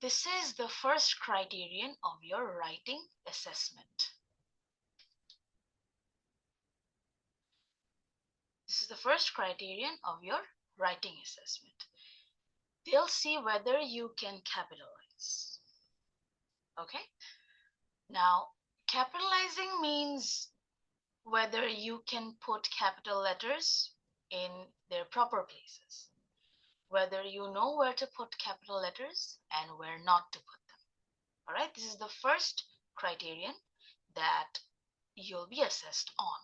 This is the first criterion of your writing assessment. This is the first criterion of your writing assessment. They'll see whether you can capitalize. Okay? Now, capitalizing means whether you can put capital letters in their proper places, whether you know where to put capital letters and where not to put them. All right, this is the first criterion that you'll be assessed on.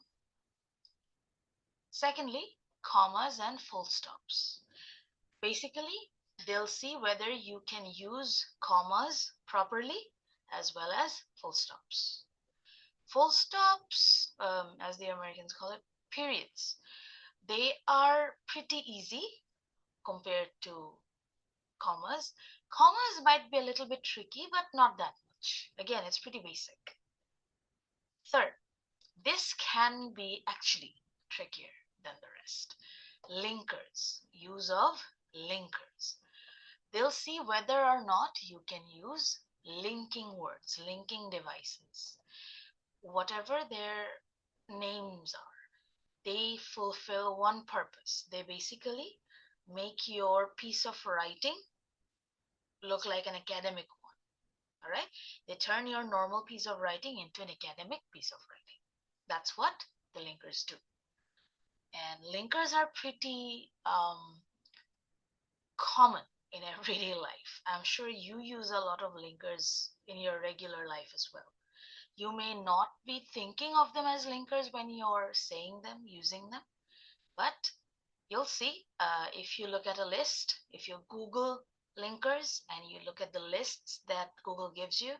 Secondly, commas and full stops. Basically, they'll see whether you can use commas properly as well as full stops. Full stops, as the Americans call it, periods, they are pretty easy compared to commas. Commas might be a little bit tricky, but not that much. Again, it's pretty basic. Third, this can be actually trickier than the rest. Linkers, use of linkers. They'll see whether or not you can use linking words, linking devices. Whatever their names are, they fulfill one purpose. They basically make your piece of writing look like an academic one. All right? They turn your normal piece of writing into an academic piece of writing. That's what the linkers do. And linkers are pretty common in everyday life. I'm sure you use a lot of linkers in your regular life as well. You may not be thinking of them as linkers when you're saying them, using them, but you'll see if you look at a list, if you Google linkers and you look at the lists that Google gives you,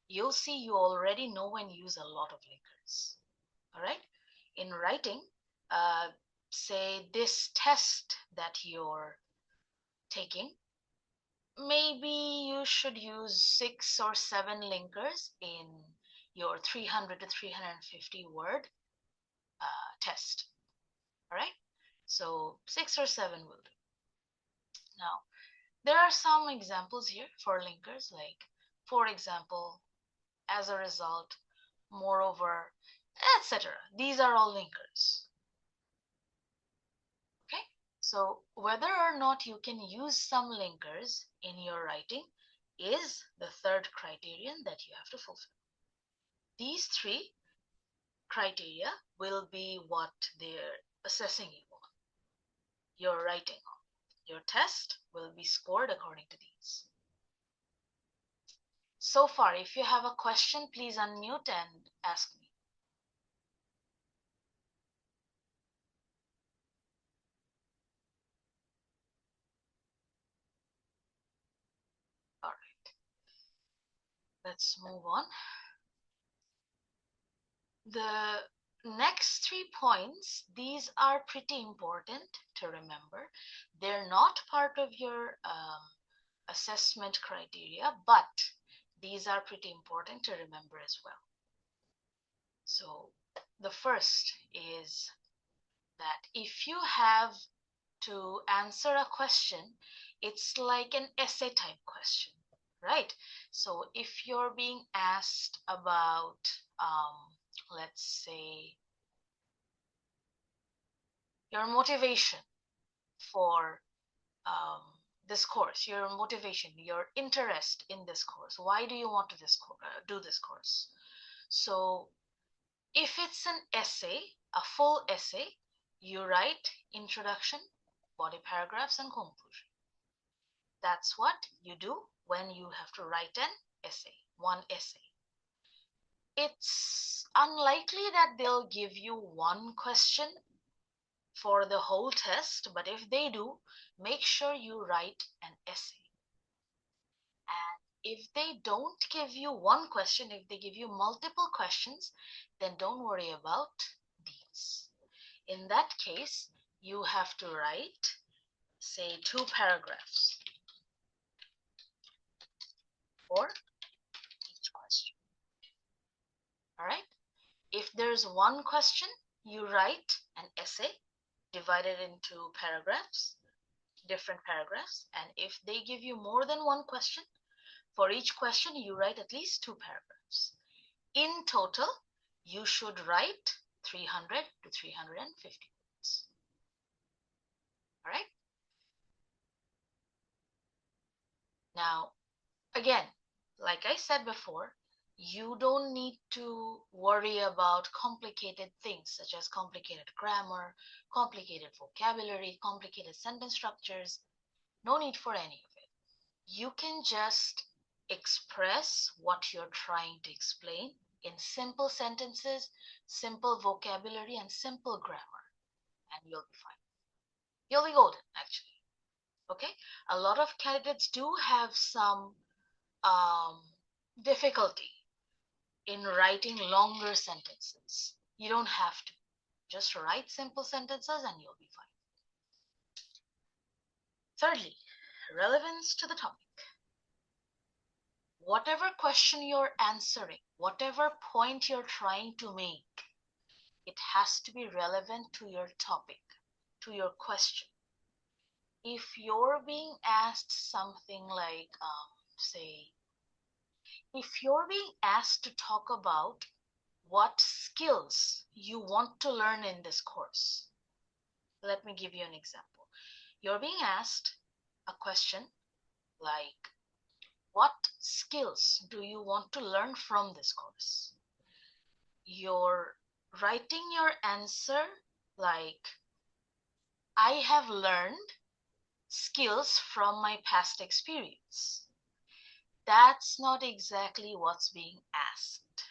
you'll see you already know and use a lot of linkers. All right? In writing, say this test that you're taking, maybe you should use 6 or 7 linkers in your 300 to 350 word test. All right? So 6 or 7 will do. Now, there are some examples here for linkers, like, for example, as a result, moreover, etc. These are all linkers. Okay? So whether or not you can use some linkers in your writing is the third criterion that you have to fulfill. These three criteria will be what they're assessing you on, your writing on. Your test will be scored according to these. So far, if you have a question, please unmute and ask me. All right, let's move on. The next 3 points, these are pretty important to remember. They're not part of your assessment criteria, but these are pretty important to remember as well. So the first is that if you have to answer a question, it's like an essay type question, right? So if you're being asked about, let's say, your motivation for this course, your motivation, your interest in this course, why do you want to do this course? So if it's an essay, a full essay, you write introduction, body paragraphs, and conclusion. That's what you do when you have to write an essay, one essay. It's unlikely that they'll give you one question for the whole test, but if they do, make sure you write an essay. And if they don't give you one question, if they give you multiple questions, then don't worry about these. In that case, you have to write, say, 2 paragraphs for each question. All right? If there's one question, you write an essay divided into paragraphs, different paragraphs. And if they give you more than one question, For each question, you write at least 2 paragraphs. In total, you should write 300 to 350 words. All right? Now, again, like I said before, you don't need to worry about complicated things such as complicated grammar, complicated vocabulary, complicated sentence structures. No need for any of it. You can just express what you're trying to explain in simple sentences, simple vocabulary, and simple grammar, and you'll be fine. You'll be golden, actually. Okay? A lot of candidates do have some difficulty in writing longer sentences. You don't have to. Just write simple sentences and you'll be fine. Thirdly, relevance to the topic. Whatever question you're answering, whatever point you're trying to make, it has to be relevant to your topic, to your question. If you're being asked something like, say, if you're being asked to talk about what skills you want to learn in this course, let me give you an example. You're being asked a question like, what skills do you want to learn from this course? You're writing your answer like, I have learned skills from my past experience. That's not exactly what's being asked.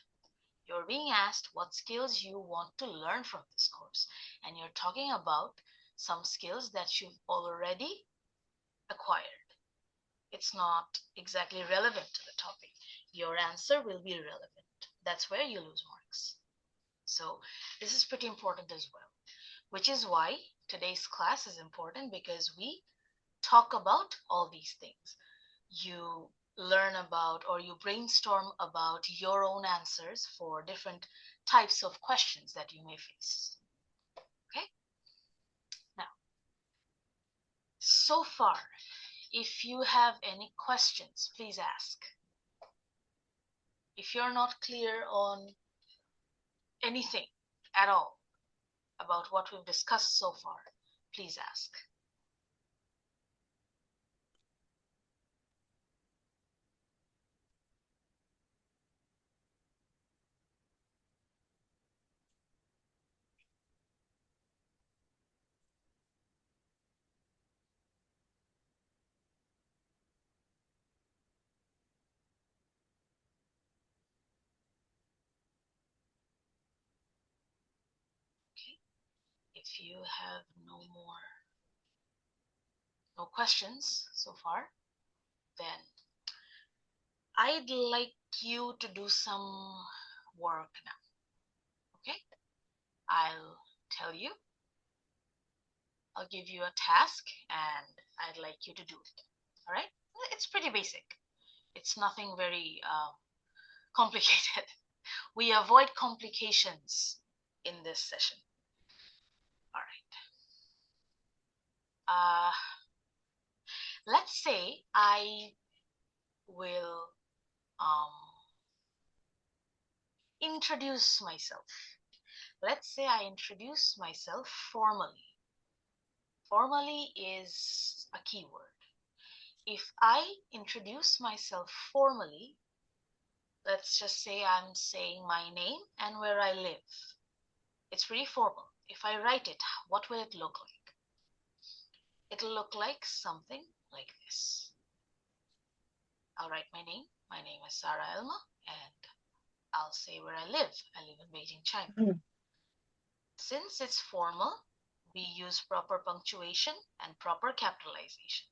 You're being asked what skills you want to learn from this course, and you're talking about some skills that you've already acquired. It's not exactly relevant to the topic. Your answer will be relevant. That's where you lose marks. So this is pretty important as well, which is why today's class is important, because we talk about all these things. You learn about, or you brainstorm about your own answers for different types of questions that you may face. Okay? Now, so far, if you have any questions, please ask. If you're not clear on anything at all about what we've discussed so far, please ask. Okay? If you have no questions so far, then I'd like you to do some work now. Okay? I'll tell you. I'll give you a task and I'd like you to do it. All right? It's pretty basic. It's nothing very complicated. We avoid complications in this session. All right. Let's say I will introduce myself. Let's say I introduce myself formally. Formally is a keyword. If I introduce myself formally, let's just say I'm saying my name and where I live. It's pretty formal. If I write it, what will it look like? It'll look like something like this. I'll write my name. My name is Sara Elma, and I'll say where I live. I live in Beijing, China. Since it's formal, we use proper punctuation and proper capitalization.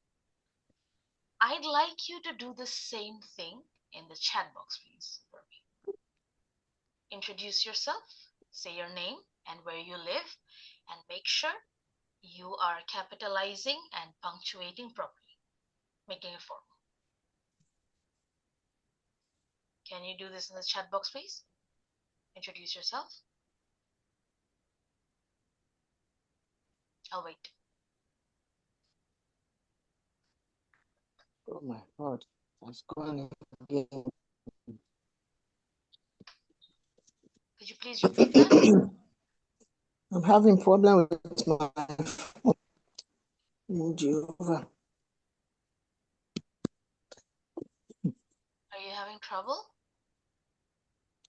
I'd like you to do the same thing in the chat box, please, for me. Introduce yourself, say your name and where you live, and make sure you are capitalizing and punctuating properly, making it formal. Can you do this in the chat box, please? Introduce yourself. I'll wait. Oh my God. It's gone again. Could you please repeat that? I'm having problem with my phone. Jehovah. Are you having trouble?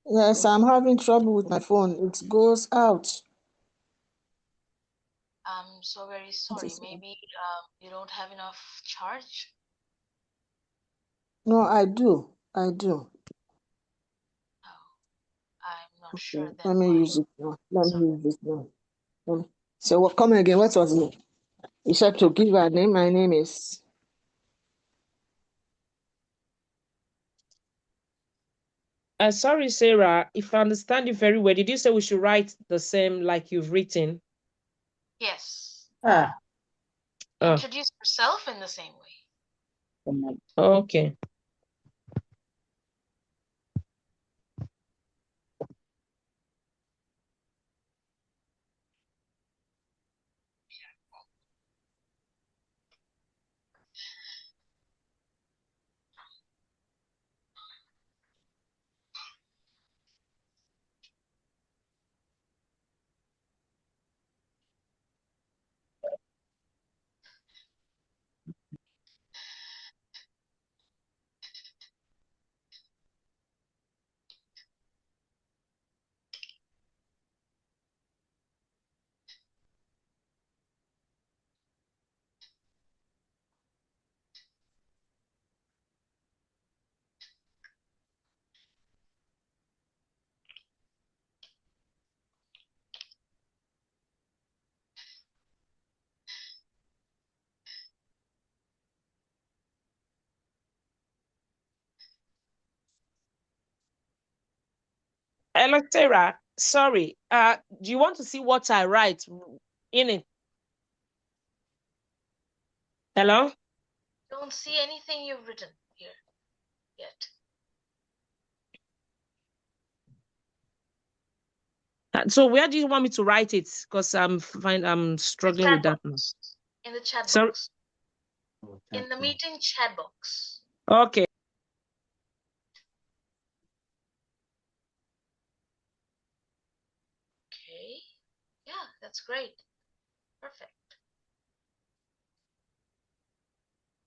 Yes, I'm having trouble with my phone. It goes out. I'm so very sorry. Maybe you don't have enough charge? No, I do. I do. Oh, I'm not Okay, sure then let me why. use it now. Let Sorry. me use it now. So what? Come again. What was it? You said to give her name. My name is. Sorry, Sarah, if I understand you very well, did you say we should write the same like you've written? Yes. Oh, Introduce yourself in the same way. okay. Hello, Sarah. Sorry. Do you want to see what I write in it? Hello? Don't see anything you've written here yet. So where do you want me to write it? Because I'm The struggling with chat that now. box. In the chat Sorry. box. In the meeting chat box. Okay. Okay. Yeah, that's great. Perfect.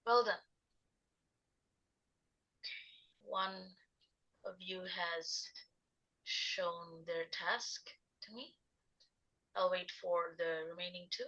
Well done. One of you has shown their task to me. I'll wait for the remaining two.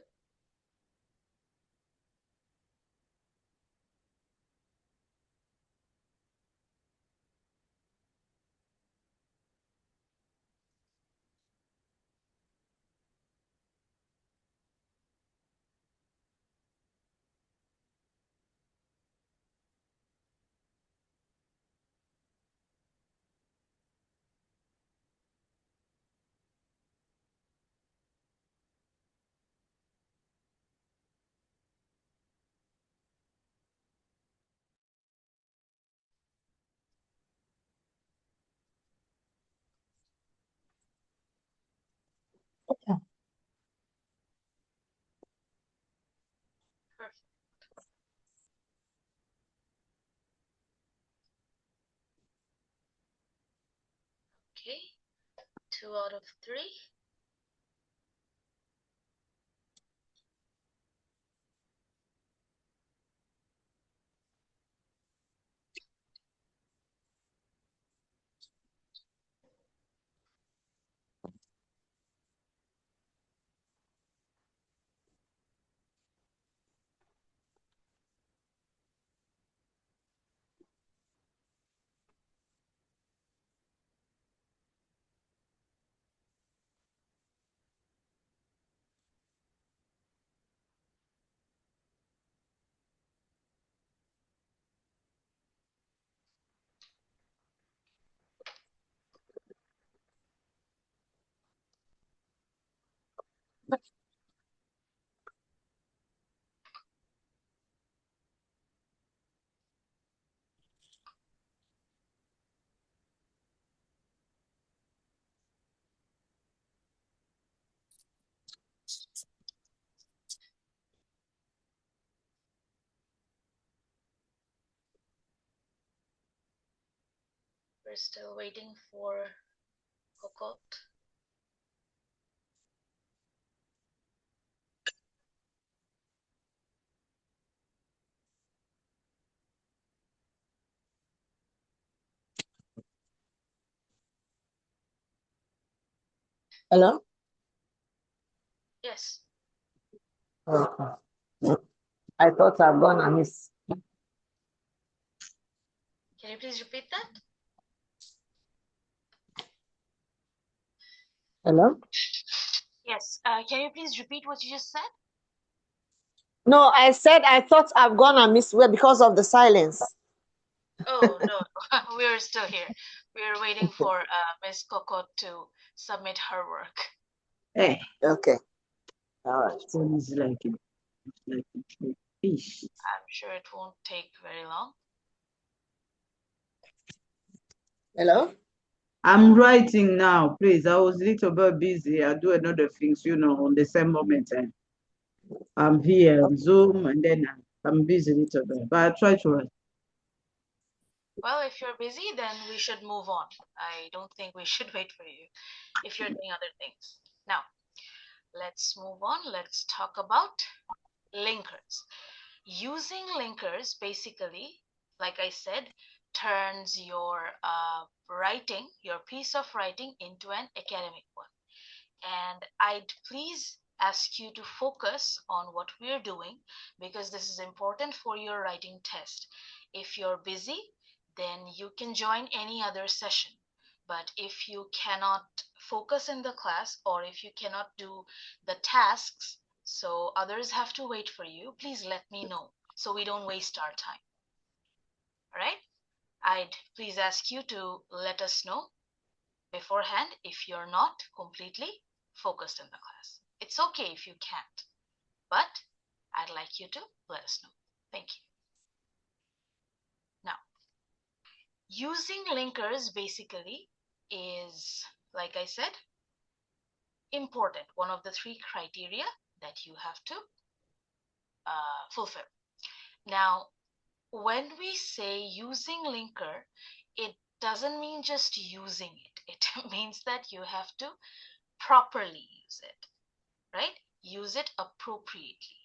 Perfect. Okay. 2 out of 3. We're still waiting for Cocotte. Hello? Yes. Okay. I thought I've gone and missed. Can you please repeat that? Hello? Yes. Can you please repeat what you just said? No, I said I thought I've gone and missed where because of the silence. Oh, no, we're still here. We're waiting for Miss Cocotte to submit her work. Hey, Okay. All right. sounds like a fish. I'm sure it won't take very long. Hello? I'm writing now, please. I was a little bit busy. I do another things, on the same moment. I'm here on Zoom and then I'm busy a little bit, but I try to write. Well, if you're busy, then we should move on. I don't think we should wait for you if you're doing other things. Now, let's move on. Let's talk about linkers. Using linkers, basically, like I said, turns your writing, your piece of writing, into an academic one. And I'd please ask you to focus on what we're doing because this is important for your writing test. If you're busy, then you can join any other session. But if you cannot focus in the class or if you cannot do the tasks, so others have to wait for you, please let me know so we don't waste our time. All right? I'd please ask you to let us know beforehand if you're not completely focused in the class. It's okay if you can't, but I'd like you to let us know. Thank you. Now, using linkers basically is, like I said, important. One of the 3 criteria that you have to fulfill. Now, when we say using linker, it doesn't mean just using it. It means that you have to properly use it, right? Use it appropriately.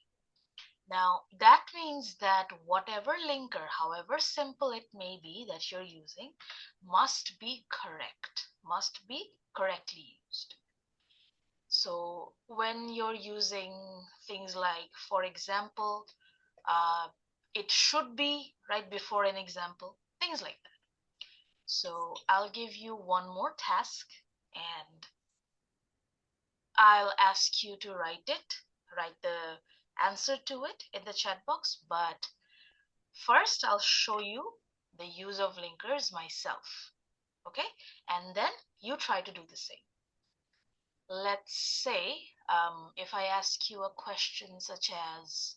Now, that means that whatever linker, however simple it may be that you're using, must be correct, must be correctly used. So when you're using things like, for example, it should be right before an example, things like that. So I'll give you one more task and I'll ask you to write the answer to it in the chat box. But first, I'll show you the use of linkers myself. Okay? And then you try to do the same. Let's say if I ask you a question such as,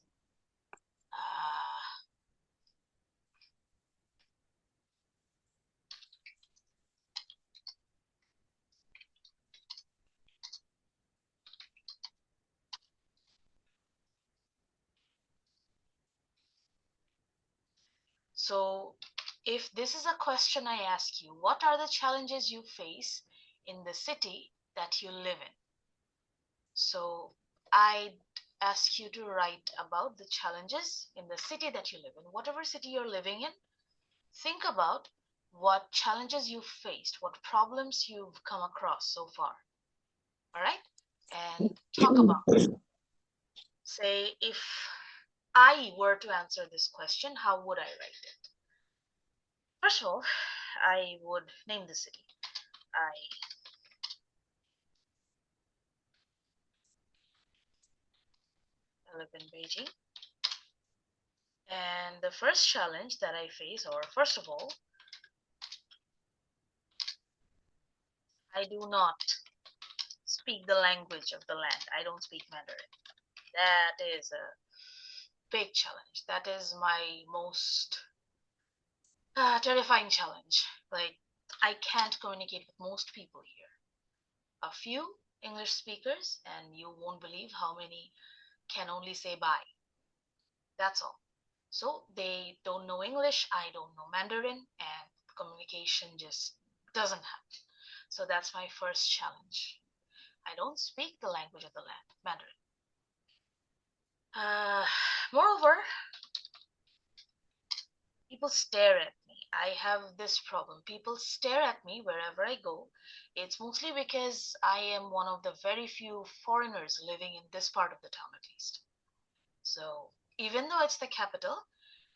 so if this is a question I ask you, what are the challenges you face in the city that you live in? So I'd ask you to write about the challenges in the city that you live in. Whatever city you're living in, think about what challenges you've faced, what problems you've come across so far. All right? And talk about it. Say, if I were to answer this question, how would I write it? First of all, I would name the city. I live in Beijing. And the first challenge that I face, or first of all, I do not speak the language of the land. I don't speak Mandarin. That is a big challenge. That is my most terrifying challenge. Like, I can't communicate with most people here. A few English speakers, and you won't believe how many can only say bye. That's all. So they don't know English, I don't know Mandarin, and communication just Doesn't happen. So that's my first challenge. I don't speak the language of the land, Mandarin. Moreover, people stare at me. I have this problem. People stare at me wherever I go. It's mostly because I am one of the very few foreigners living in this part of the town, at least. So even though it's the capital,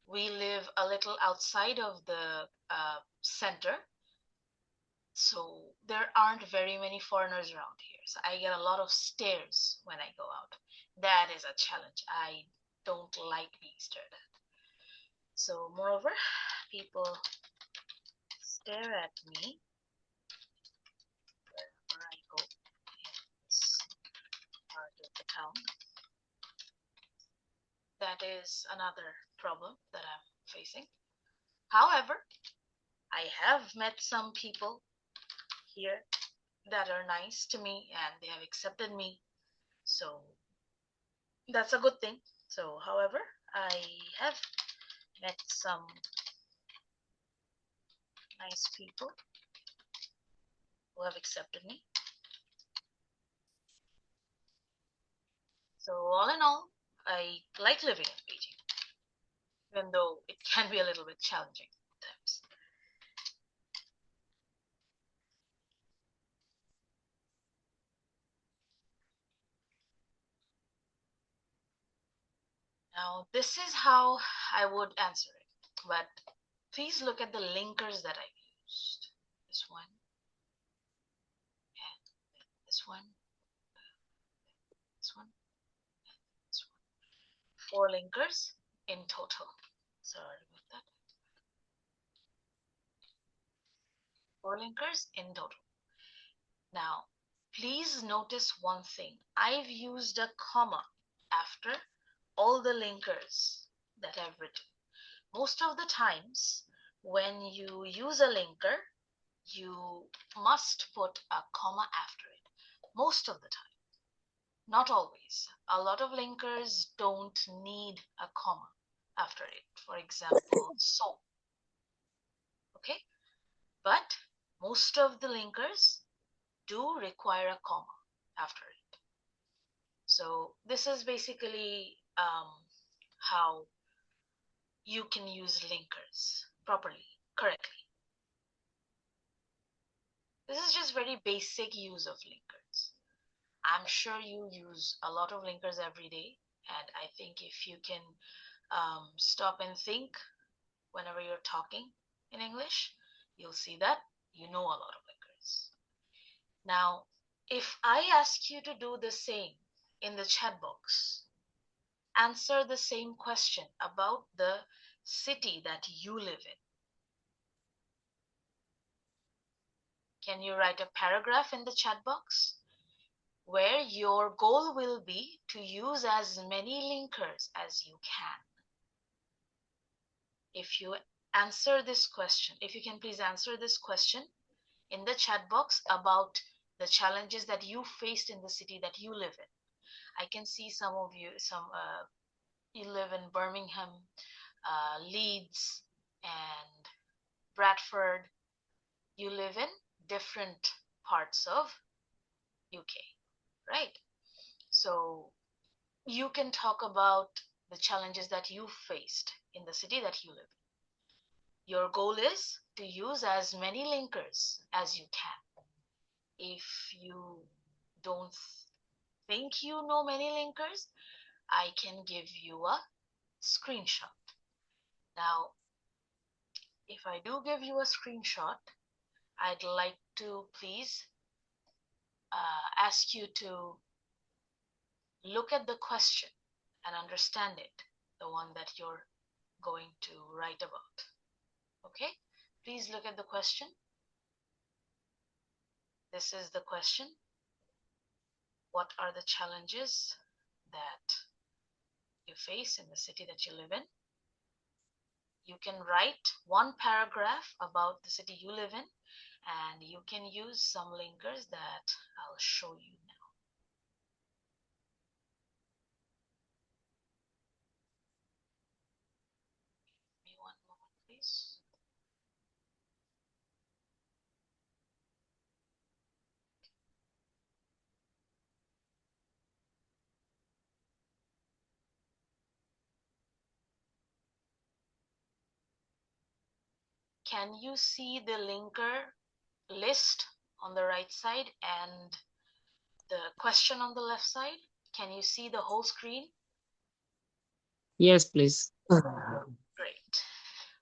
we live a little outside of the center. So there aren't very many foreigners around here. So I get a lot of stares when I go out. That is a challenge. I don't like being stared at. So moreover, people stare at me wherever I go in this part of the town. That is another problem that I'm facing. However, I have met some people here that are nice to me and they have accepted me. So that's a good thing. So, however, I have met some nice people who have accepted me. So all in all, I like living in Beijing, even though it can be a little bit challenging at times. Now, this is how I would answer it, but please look at the linkers that I've used. This one, and this one, this one, and this one. 4 linkers in total. Sorry about that. 4 linkers in total. Now, please notice one thing. I've used a comma after all the linkers that I've written. Most of the times, when you use a linker, you must put a comma after it. Most of the time. Not always. A lot of linkers don't need a comma after it. For example, so. Okay? But most of the linkers do require a comma after it. So this is basically how you can use linkers properly, correctly. This is just very basic use of linkers. I'm sure you use a lot of linkers every day, and I think if you can stop and think whenever you're talking in English, you'll see that you know a lot of linkers. Now, if I ask you to do the same in the chat box, answer the same question about the city that you live in. Can you write a paragraph in the chat box where your goal will be to use as many linkers as you can? If you answer this question, if you can please answer this question in the chat box about the challenges that you faced in the city that you live in. I can see some of you, you live in Birmingham, Leeds, and Bradford. You live in different parts of UK, right? So you can talk about the challenges that you faced in the city that you live in. Your goal is to use as many linkers as you can. If you don't think you know many linkers, I can give you a screenshot. Now, if I do give you a screenshot, I'd like to please ask you to look at the question and understand it, the one that you're going to write about. Okay? Please look at the question. This is the question. What are the challenges that you face in the city that you live in? You can write one paragraph about the city you live in, and you can use some linkers that I'll show you now. Give me one moment, please. can you see the linker list on the right side and the question on the left side? Can you see the whole screen? Yes, please. Great.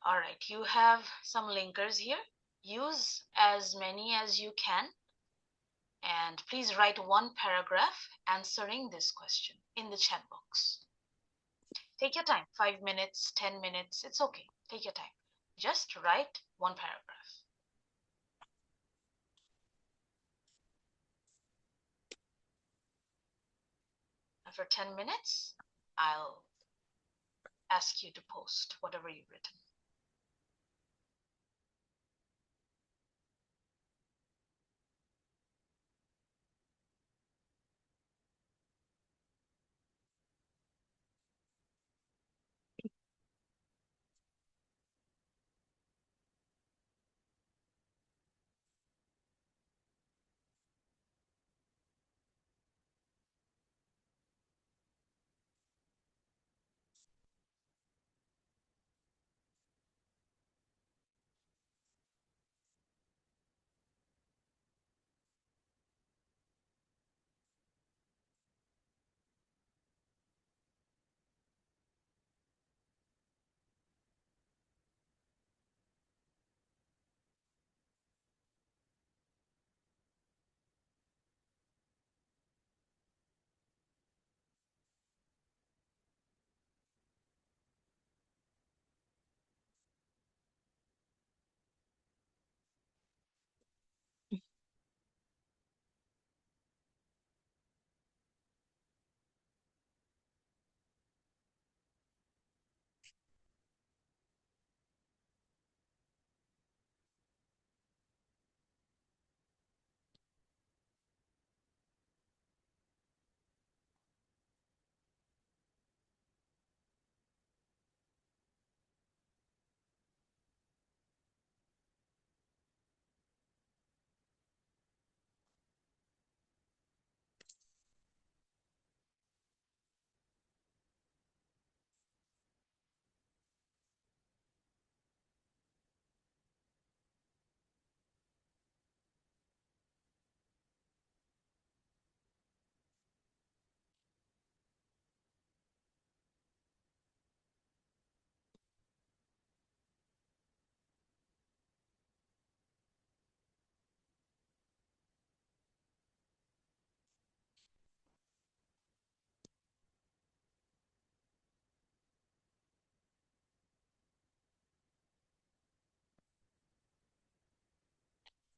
All right, you have some linkers here. Use as many as you can. And please write one paragraph answering this question in the chat box. Take your time, 5 minutes, 10 minutes, it's okay. Take your time. Just write one paragraph. After 10 minutes, I'll ask you to post whatever you've written.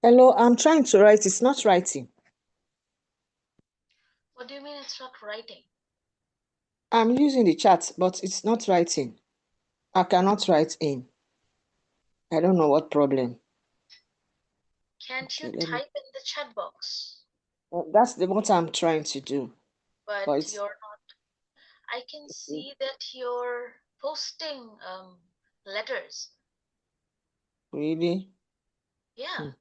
Hello, I'm trying to write. It's not writing. What do you mean it's not writing? I'm using the chat, but it's not writing. I cannot write in. I don't know what problem. Can't you Okay, type in the chat box? that's what I'm trying to do. But But it's you're not. I can see that you're posting letters. really. Yeah.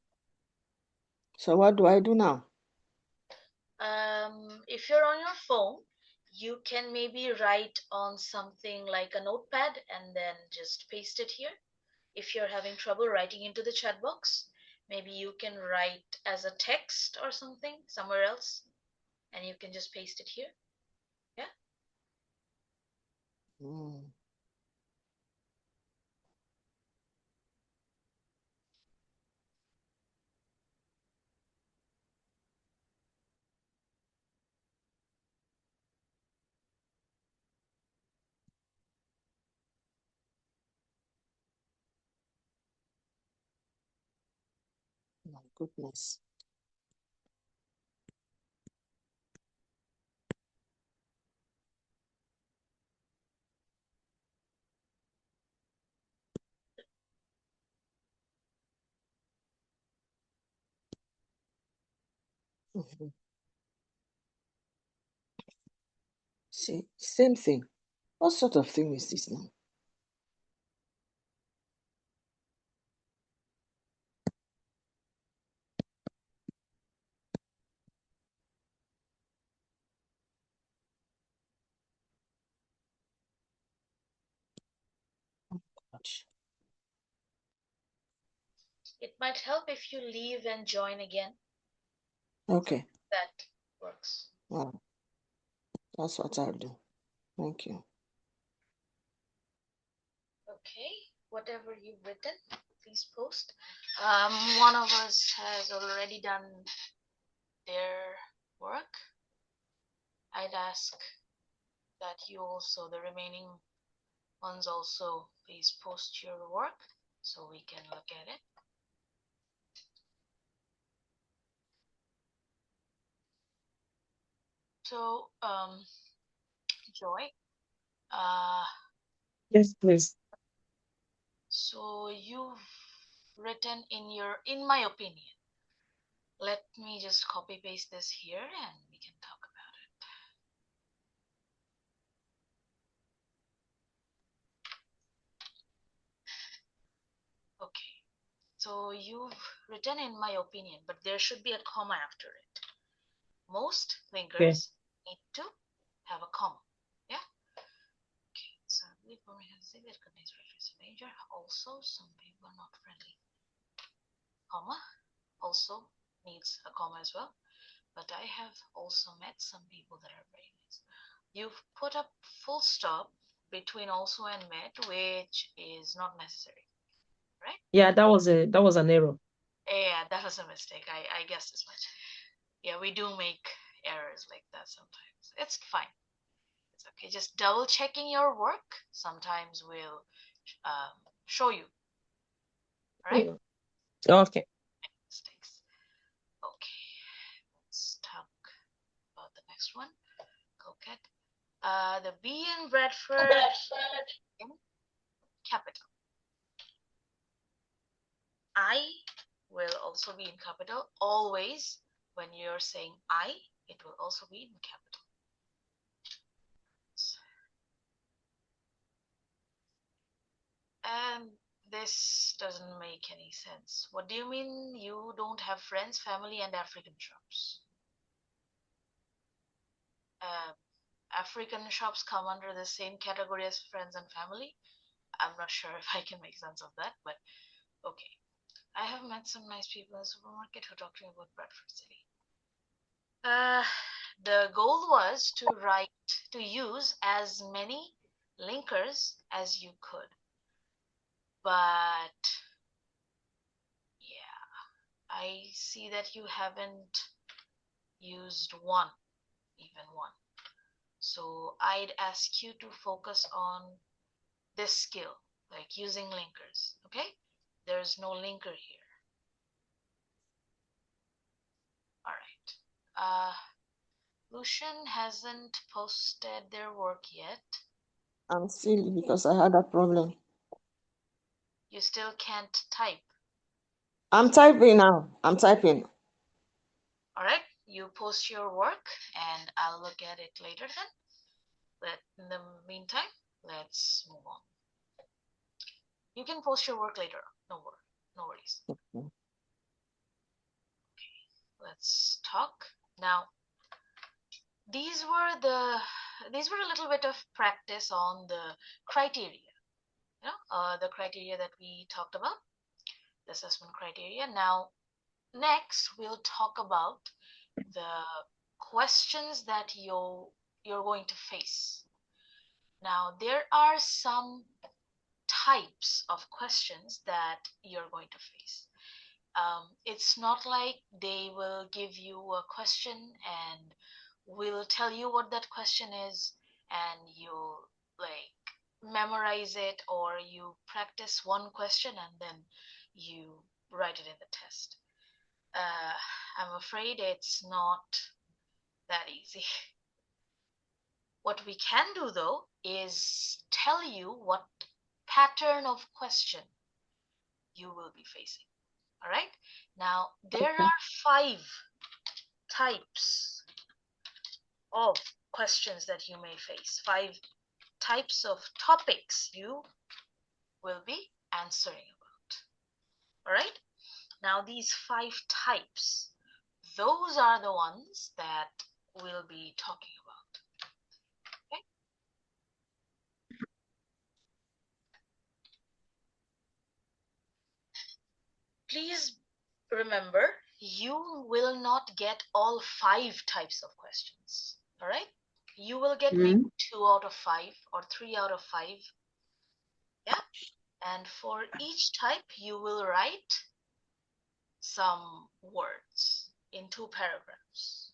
So what do I do now? If you're on your phone, you can maybe write on something like a notepad and then just paste it here. If you're having trouble writing into the chat box, maybe you can write as a text or something somewhere else, and you can just paste it here. Yeah. Mm. My goodness. Mhm. See, same thing. What sort of thing is this now? Gosh. It might help if you leave and join again. Okay. That works. That's what I'll do. Thank you. Okay, whatever you've written, please post. One of us has already done their work. I'd ask that you also, the remaining ones also, please post your work so we can look at it. So, Joy, Yes, please. so you've written in my opinion. Let me just copy paste this here and we can talk about it. Okay, so you've written in my opinion, but there should be a comma after it. Most linkers need to have a comma. Yeah. Okay. So I believe we have to say that contains reference to danger. Also, some people are not friendly. Comma also needs a comma as well. But I have also met some people that are very nice. You've put a full stop between also and met, which is not necessary, right? Yeah, that was an error. Yeah, that was a mistake. I guessed as much. Yeah, we do make errors like that sometimes. It's fine. It's okay. Just double checking your work sometimes will show you. All right? Okay. Mistakes. Okay. Let's talk about the next one. Coquette. The B in Bradford in capital. I will also be in capital. Always when you're saying I, it will also be in capital. And this doesn't make any sense. What do you mean you don't have friends, family, and African shops? African shops come under the same category as friends and family. I'm not sure if I can make sense of that, but okay. I have met some nice people in the supermarket who talked to me about Bradford City. The goal was to use as many linkers as you could. But yeah, I see that you haven't used even one. So I'd ask you to focus on this skill, like using linkers, okay? There's no linker here. All right. Lucian hasn't posted their work yet. I'm silly because I had a problem. You still can't type. I'm typing now. I'm typing. All right, you post your work and I'll look at it later then. But in the meantime, let's move on. You can post your work later on. No worries. Okay. Okay, let's talk. Now, these were a little bit of practice on the criteria. The criteria that we talked about, the assessment criteria. Now, next we'll talk about the questions that you're going to face. Now, there are some types of questions that you're going to face. It's not like they will give you a question and will tell you what that question is and you'll like memorize it, or you practice one question and then you write it in the test. I'm afraid it's not that easy. What we can do though is tell you what pattern of question you will be facing. All right. Now, there Okay. are 5 types of questions that you may face, 5 types of topics you will be answering about. All right. Now, these 5 types, those are the ones that we'll be talking about. Okay. please remember, you will not get all 5 types of questions. All right? You will get maybe 2 out of 5 or 3 out of 5. Yeah? And for each type, you will write some words in 2 paragraphs.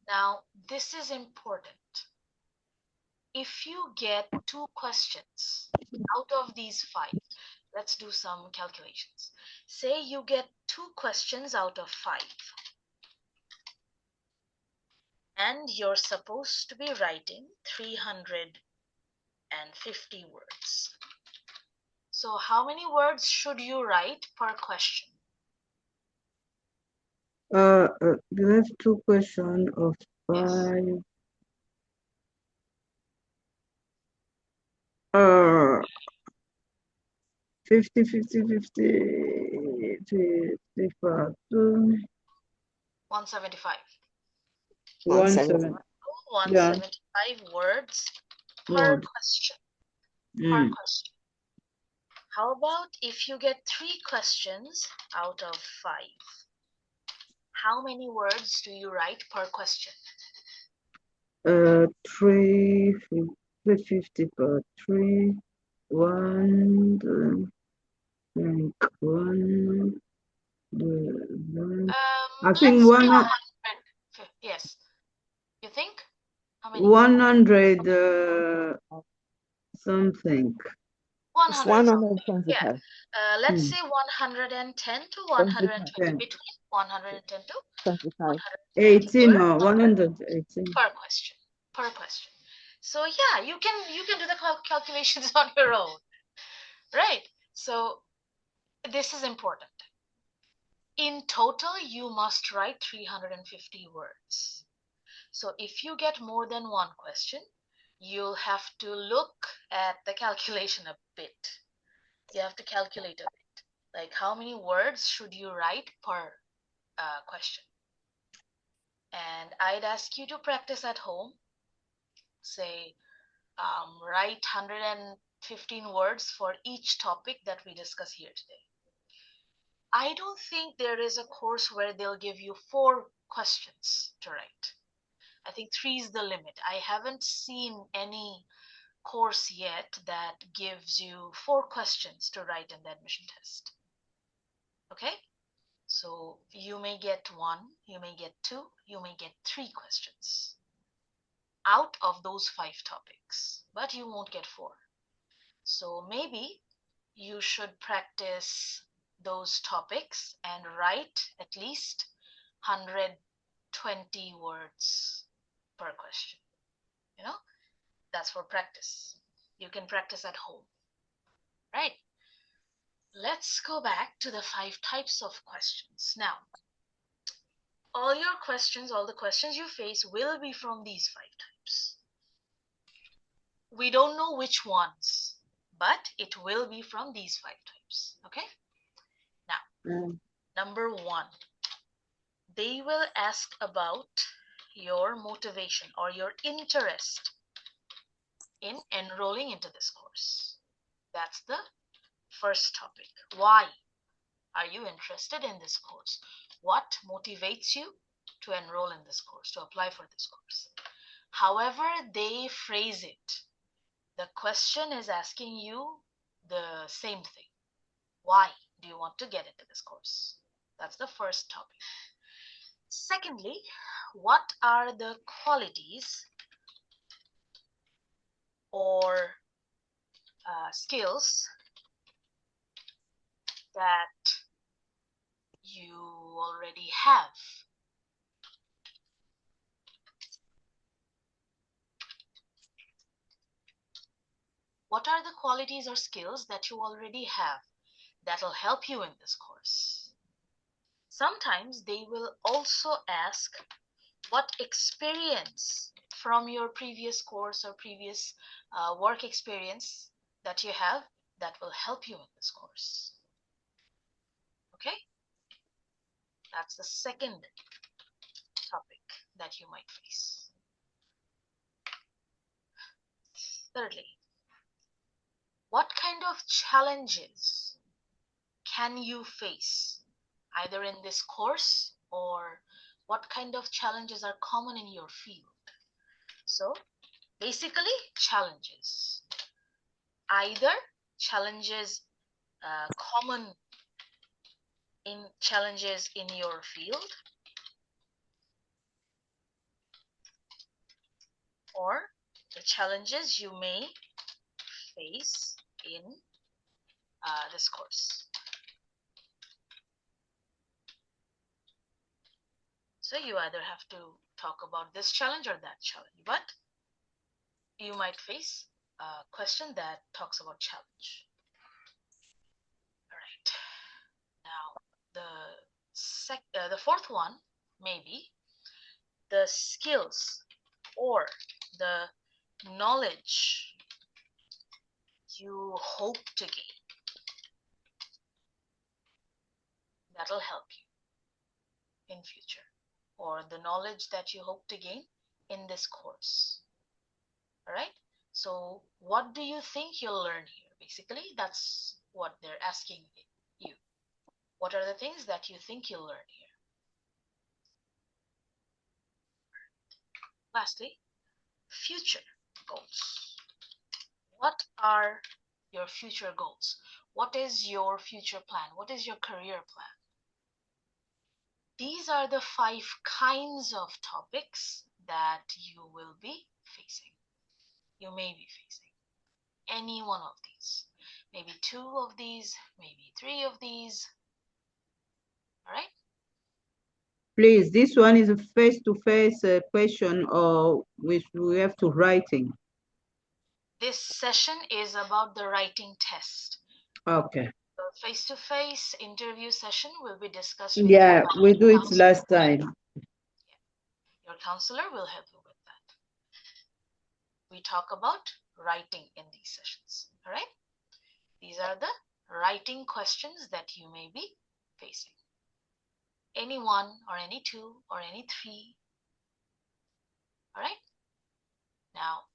Now, this is important. If you get 2 questions out of these 5, let's do some calculations. Say you get 2 questions out of 5, and you're supposed to be writing 350 words. So how many words should you write per question? You have 2 questions of Yes. 5. 50, 55, 175. 170. 175 words per question. Per question. How about if you get 3 questions out of 5? How many words do you write per question? 350 per 3, 1, like 1, I think Let's say 100. 100. Yes. You think? How many? 100 something. It's 100 something. 125. Yeah. Let's say 110 to 120. Between 110 to 25. 120 18 or 118. per question. Per question. So yeah, you can do the calculations on your own. Right? So this is important. In total, you must write 350 words. So if you get more than 1 question, you'll have to look at the calculation a bit. You have to calculate a bit. Like how many words should you write per question? And I'd ask you to practice at home. Say, write 115 words for each topic that we discuss here today. I don't think there is a course where they'll give you 4 questions to write. I think 3 is the limit. I haven't seen any course yet that gives you 4 questions to write in the admission test. Okay? So you may get 1, you may get 2, you may get 3 questions out of those 5 topics, but you won't get 4. So maybe you should practice those topics and write at least 120 words per question. You know, that's for practice. You can practice at home, right? Let's go back to the 5 types of questions. Now, all your questions, all the questions you face will be from these 5 types. We don't know which ones, but it will be from these 5 types, okay? Now, number 1, they will ask about your motivation or your interest in enrolling into this course. That's the first topic. Why are you interested in this course? What motivates you to enroll in this course, to apply for this course? However they phrase it, the question is asking you the same thing. Why do you want to get into this course? That's the first topic. Secondly, what are the qualities or skills that you already have? What are the qualities or skills that you already have that'll help you in this course? Sometimes they will also ask what experience from your previous course or previous work experience that you have that will help you in this course. Okay? That's the second topic that you might face. Thirdly, what kind of challenges can you face either in this course, or what kind of challenges are common in your field. So basically, challenges. Either challenges common in challenges in your field, or the challenges you may face in this course. So you either have to talk about this challenge or that challenge, but you might face a question that talks about challenge. All right. Now, the fourth one may be the skills or the knowledge you hope to gain. That'll help you in future, or the knowledge that you hope to gain in this course. All right. So what do you think you'll learn here? Basically, that's what they're asking you. What are the things that you think you'll learn here? Lastly, future goals. What are your future goals? What is your future plan? What is your career plan? These are the 5 kinds of topics that you will be facing. You may be facing any one of these. Maybe 2 of these, maybe 3 of these. All right? Please, this one is a face-to-face question, or we have to writing? This session is about the writing test. Okay. The face-to-face interview session will be discussed. Yeah, we do it last time. Your counselor will help you with that. We talk about writing in these sessions. All right? These are the writing questions that you may be facing. Any 1 or any 2 or any 3. All right? Now,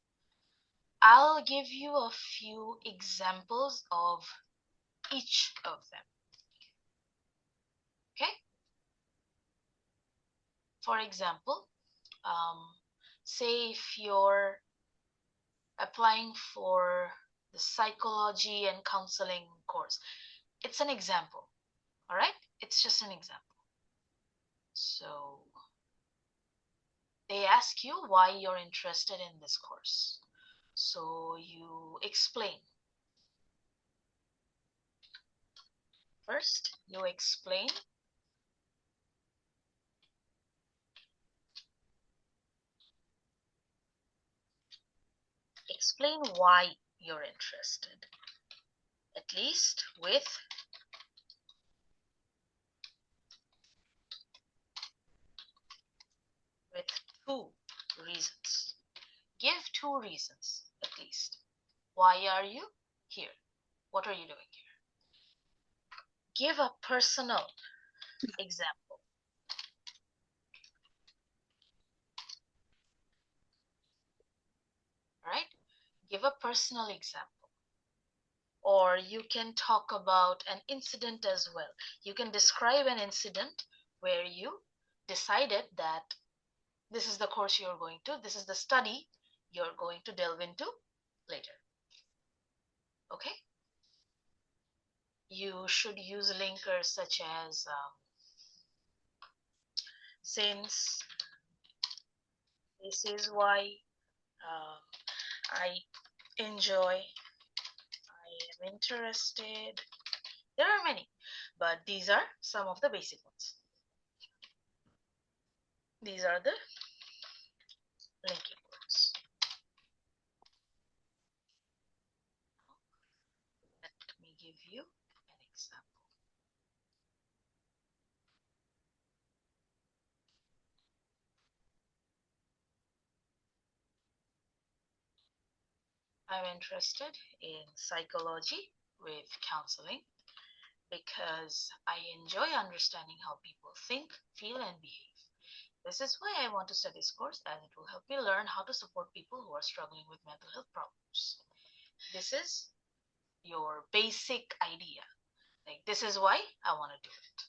I'll give you a few examples of each of them. Okay? For example, say if you're applying for the psychology and counseling course. It's an example. All right? It's just an example. So they ask you why you're interested in this course. So you explain. First, you explain why you're interested, at least with 2 reasons. Give 2 reasons, at least. Why are you here? What are you doing here? Give a personal example. All right? Give a personal example. Or you can talk about an incident as well. You can describe an incident where you decided that this is the course you're going to, this is the study you're going to delve into later. Okay? You should use linkers such as since, this is why, I enjoy, I am interested. There are many, but these are some of the basic ones. These are the linking words. Let me give you an example. I'm interested in psychology with counseling because I enjoy understanding how people think, feel, and behave. This is why I want to study this course, as it will help me learn how to support people who are struggling with mental health problems. This is your basic idea. Like, this is why I want to do it.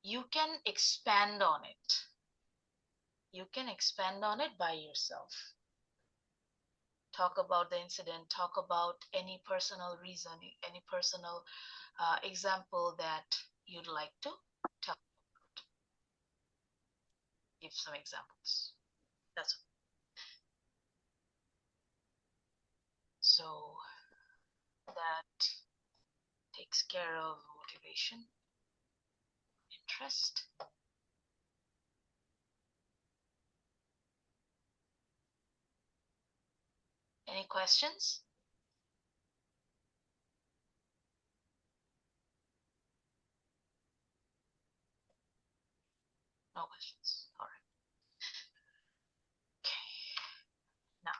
you can expand on it. You can expand on it by yourself. Talk about the incident, talk about any personal reason, any personal example that you'd like to tell. Give some examples. That's all. So that takes care of motivation, interest. Any questions? No questions. All right. Okay. Now,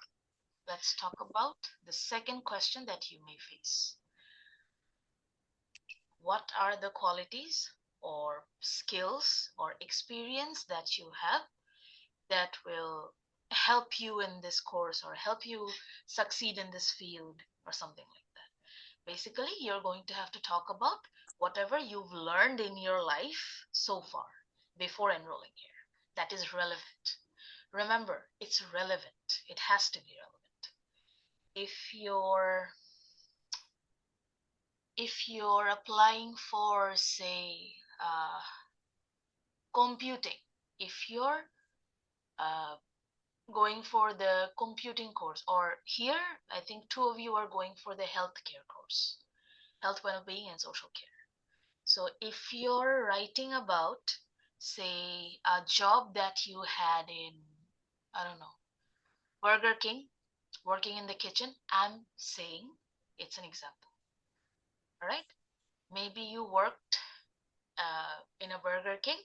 let's talk about the second question that you may face. What are the qualities or skills or experience that you have that will help you in this course or help you succeed in this field or something like that? Basically, you're going to have to talk about whatever you've learned in your life so far before enrolling here that is relevant. Remember, it's relevant. It has to be relevant. If you're applying for, say, computing, if you're going for the computing course, or here I think two of you are going for the healthcare course, health, well-being, and social care. So if you're writing about, say, a job that you had in, I don't know, Burger King, working in the kitchen, I'm saying it's an example. All right? Maybe you worked in a Burger King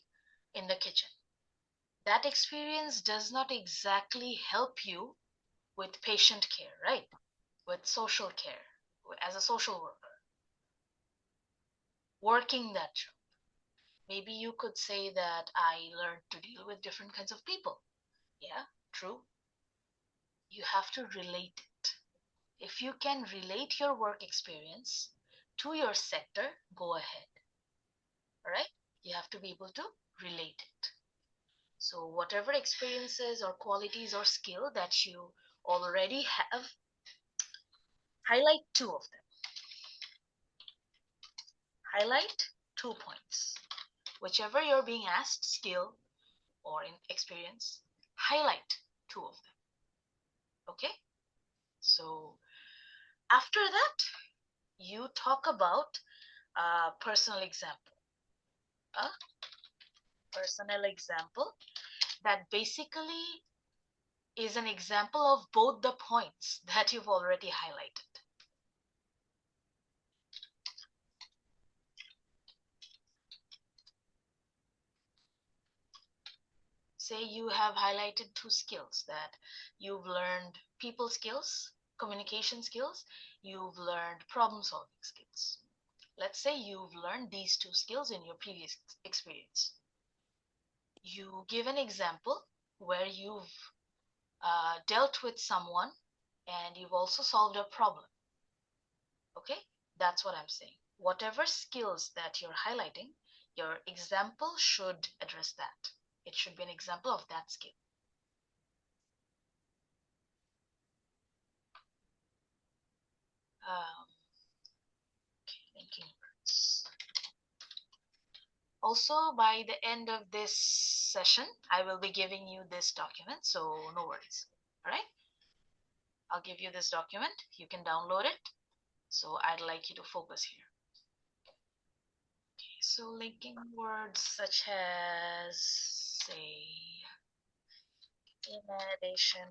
in the kitchen. That experience does not exactly help you with patient care, right? With social care, as a social worker, working that job. Maybe you could say that I learned to deal with different kinds of people. Yeah, true. You have to relate it. If you can relate your work experience to your sector, go ahead. All right? You have to be able to relate it. So whatever experiences or qualities or skill that you already have, highlight two of them. Highlight 2 points. Whichever you're being asked, skill or in experience, highlight 2 of them. Okay? So after that, you talk about a personal example. A personal example that basically is an example of both the points that you've already highlighted. Say you have highlighted 2 skills, that you've learned people skills, communication skills, you've learned problem solving skills. Let's say you've learned these 2 skills in your previous experience. You give an example where you've dealt with someone and you've also solved a problem. Okay, that's what I'm saying. Whatever skills that you're highlighting, your example should address that. It should be an example of that skill. Okay, linking words. Also, by the end of this session, I will be giving you this document, so no worries. All right? I'll give you this document. You can download it. So I'd like you to focus here. Okay, so linking words such as, say, in addition,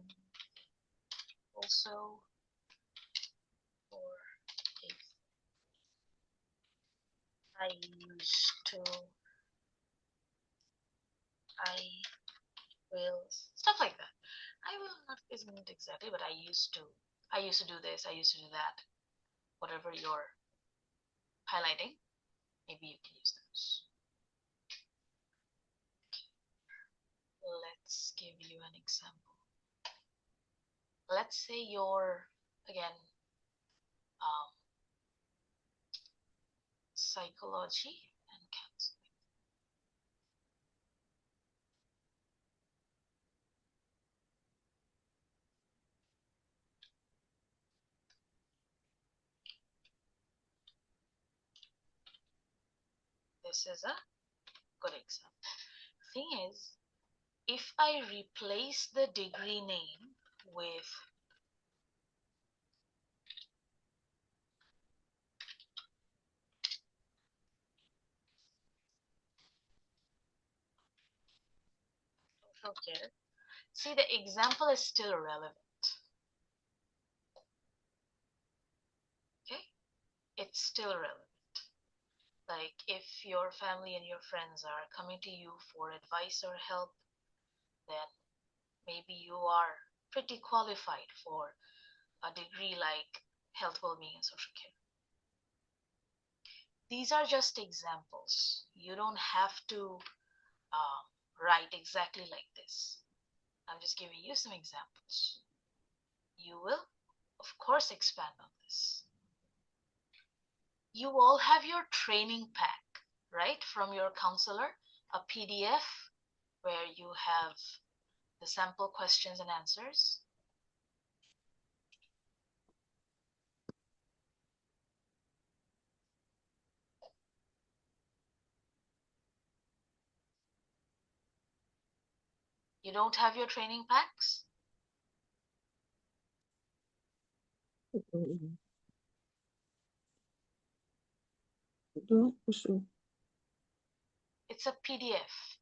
also, or if I used to, I will, stuff like that. I will not isn't exactly, but I used to do this, I used to do that. Whatever you're highlighting, maybe you can use those. Let's give you an example. Let's say you're, again, psychology and counseling. This is a good example. Thing is, if I replace the degree name with social care, see, the example is still relevant. Okay, it's still relevant. Like if your family and your friends are coming to you for advice or help, then maybe you are pretty qualified for a degree like health, well-being, and social care. These are just examples. You don't have to write exactly like this. I'm just giving you some examples. You will, of course, expand on this. You all have your training pack, right, from your counselor, a PDF where you have the sample questions and answers. You don't have your training packs? It's a PDF.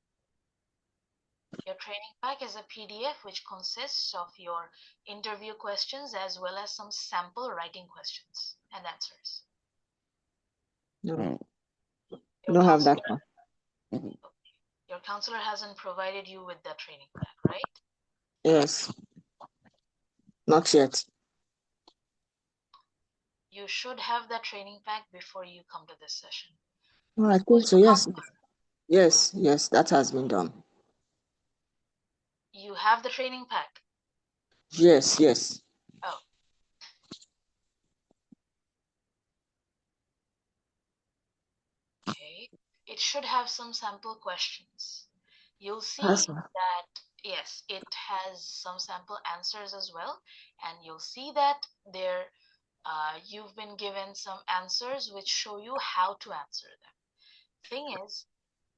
Your training pack is a PDF which consists of your interview questions as well as some sample writing questions and answers. No, Your don't have that counselor, one. your counselor hasn't provided you with that training pack, right? Yes, not yet. You should have that training pack before you come to this session. Oh, I Who's think so. your Yes, counselor? yes, that has been done. You have the training pack? Yes. Oh. Okay. It should have some sample questions. You'll see that, yes, it has some sample answers as well. And you'll see that there you've been given some answers which show you how to answer them. Thing is,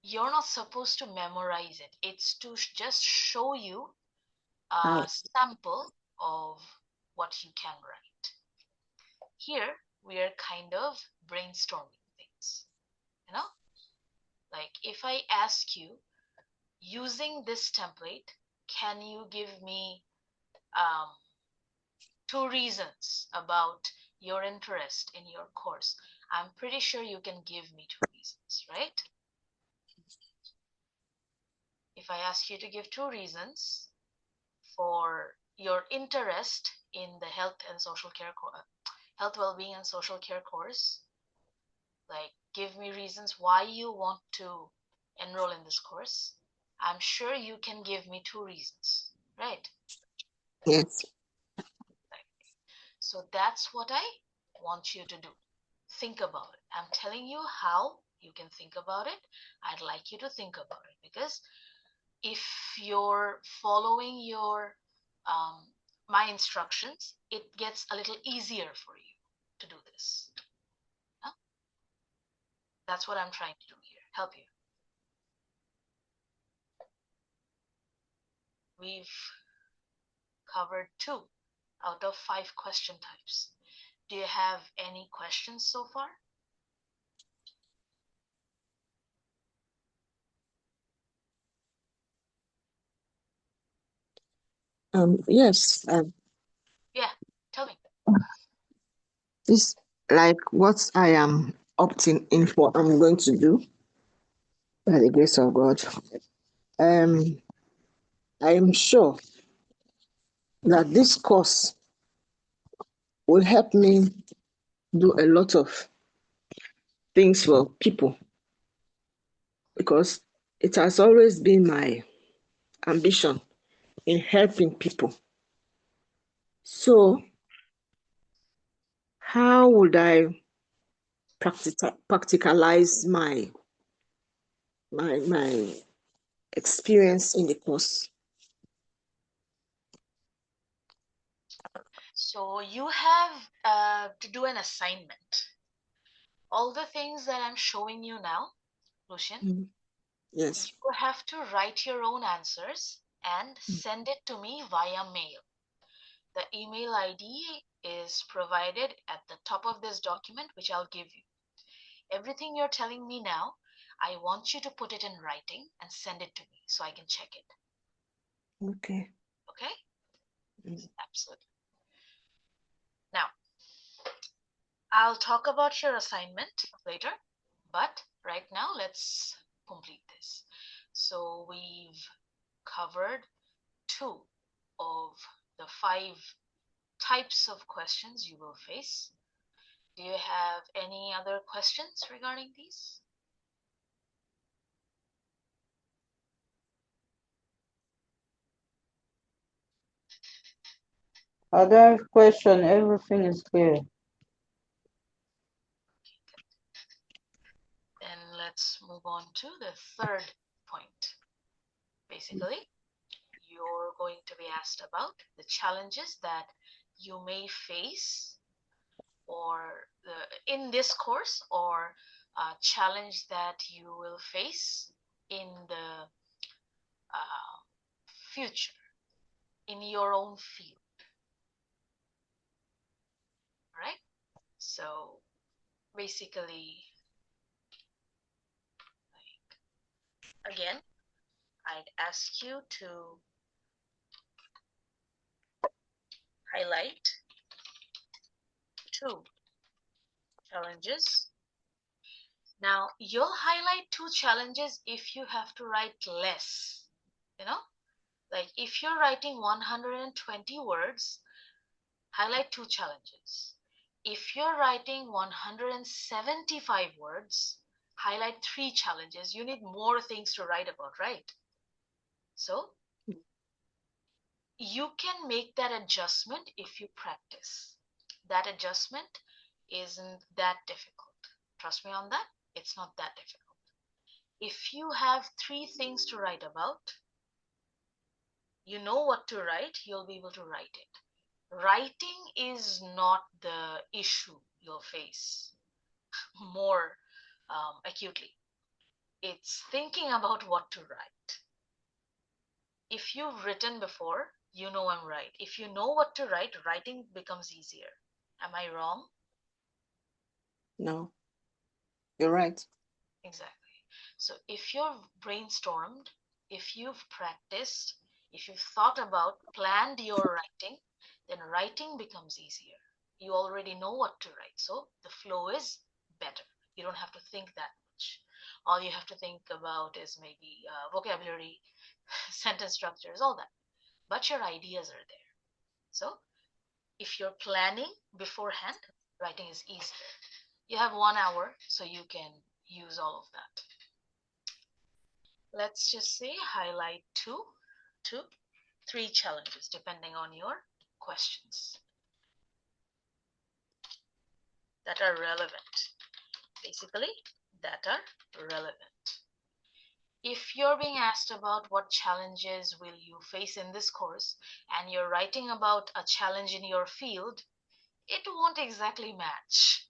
you're not supposed to memorize it. It's to just show you a sample of what you can write. Here, we are kind of brainstorming things, you know? Like if I ask you, using this template, can you give me 2 reasons about your interest in your course? I'm pretty sure you can give me 2 reasons, right? If I ask you to give 2 reasons for your interest in the health and social care health, well-being, and social care course, like give me reasons why you want to enroll in this course, I'm sure you can give me 2 reasons, right? Yes. So that's what I want you to do. Think about it. I'm telling you how you can think about it. I'd like you to think about it, because if you're following your my instructions, it gets a little easier for you to do this. Huh? That's what I'm trying to do here, help you. We've covered 2 out of 5 question types. Do you have any questions so far? Yes. Yeah, tell me. This like what I am opting in for. I'm going to do by the grace of God. I am sure that this course will help me do a lot of things for people, because it has always been my ambition in helping people. So, how would I practicalize my experience in the course? So you have to do an assignment. All the things that I'm showing you now, Lucian, Yes. you have to write your own answers and send it to me via mail. The email ID is provided at the top of this document, which I'll give you. Everything you're telling me now, I want you to put it in writing and send it to me so I can check it. Okay. Okay? Absolutely. Now, I'll talk about your assignment later, but right now let's complete this. So we've covered 2 of the 5 types of questions you will face. Do you have any other questions regarding these? Other question, everything is clear. Then let's move on to the third point. Basically, you're going to be asked about the challenges that you may face or in this course, or a challenge that you will face in the future in your own field. Right? So basically, again, I'd ask you to highlight 2 challenges. Now, you'll highlight 2 challenges if you have to write less. Like if you're writing 120 words, highlight 2 challenges. If you're writing 175 words, highlight 3 challenges. You need more things to write about, right? So you can make that adjustment if you practice. That adjustment isn't that difficult. Trust me on that. It's not that difficult. If you have 3 things to write about, you know what to write, you'll be able to write it. Writing is not the issue you'll face more acutely. It's thinking about what to write. If you've written before, you know I'm right. If you know what to write, writing becomes easier. Am I wrong? No. You're right. Exactly. So if you've brainstormed, if you've practiced, if you've thought about, planned your writing, then writing becomes easier. You already know what to write, so the flow is better. You don't have to think that much. All you have to think about is maybe vocabulary, sentence structures, all that. But your ideas are there. So if you're planning beforehand, writing is easier. You have 1 hour, so you can use all of that. Let's just say highlight 2 to 3 challenges depending on your questions that are relevant. Basically, that are relevant. If you're being asked about what challenges will you face in this course and you're writing about a challenge in your field, it won't exactly match.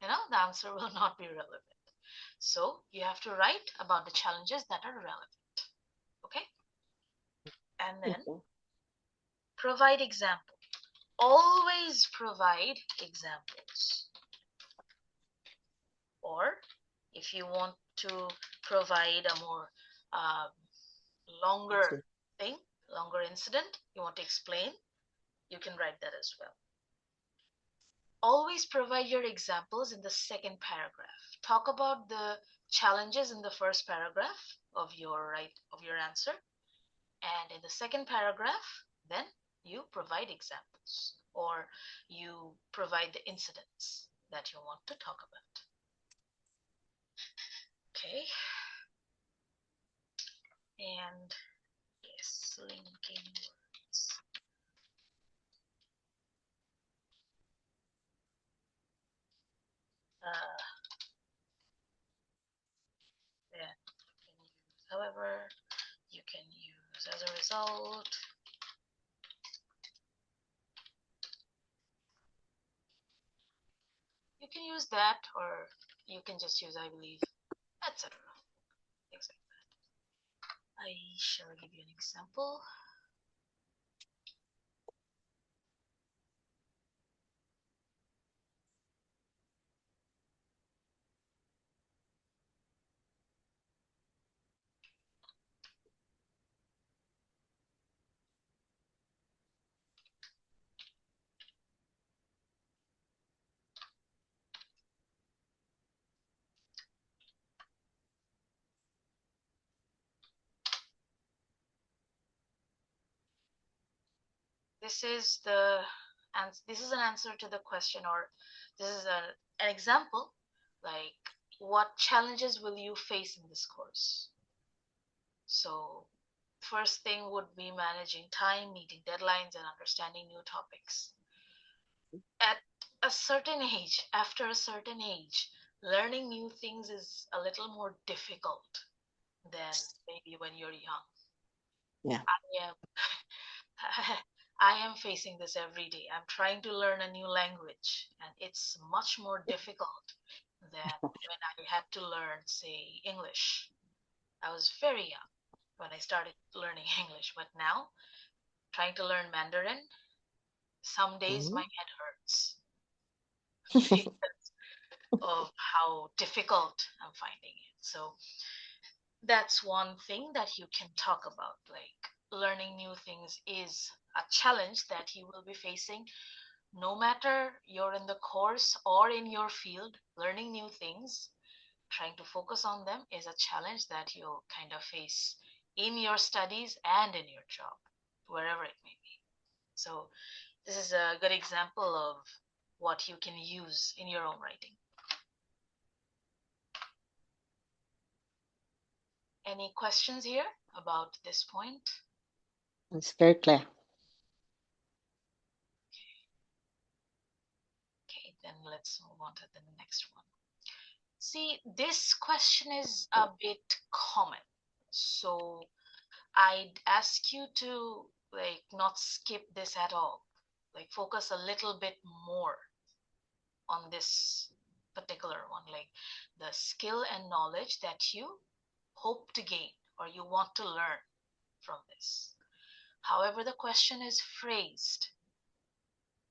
The answer will not be relevant. So you have to write about the challenges that are relevant. Okay? And then provide example. Always provide examples. Or if you want to provide a more longer thing, longer incident, you want to explain, you can write that as well. Always provide your examples in the second paragraph. Talk about the challenges in the first paragraph of your answer, and in the second paragraph, then you provide examples or you provide the incidents that you want to talk about. Okay. And yes, linking words. Yeah, you can use however, you can use as a result. You can use that, or you can just use I believe, etc. I shall give you an example. This is an answer to the question, or this is an example, like what challenges will you face in this course? So first thing would be managing time, meeting deadlines, and understanding new topics. At a certain age, after a certain age, learning new things is a little more difficult than maybe when you're young. Yeah. I am facing this every day. I'm trying to learn a new language, and it's much more difficult than when I had to learn, say, English. I was very young when I started learning English, but now trying to learn Mandarin, some days my head hurts because of how difficult I'm finding it. So that's one thing that you can talk about. Like learning new things is a challenge that you will be facing no matter you're in the course or in your field. Learning new things, trying to focus on them is a challenge that you'll kind of face in your studies and in your job, wherever it may be. So this is a good example of what you can use in your own writing. Any questions here about this point? It's very clear. Okay, then let's move on to the next one. See, this question is a bit common, so I'd ask you to like not skip this at all. Like focus a little bit more on this particular one, like the skill and knowledge that you hope to gain or you want to learn from this. However the question is phrased,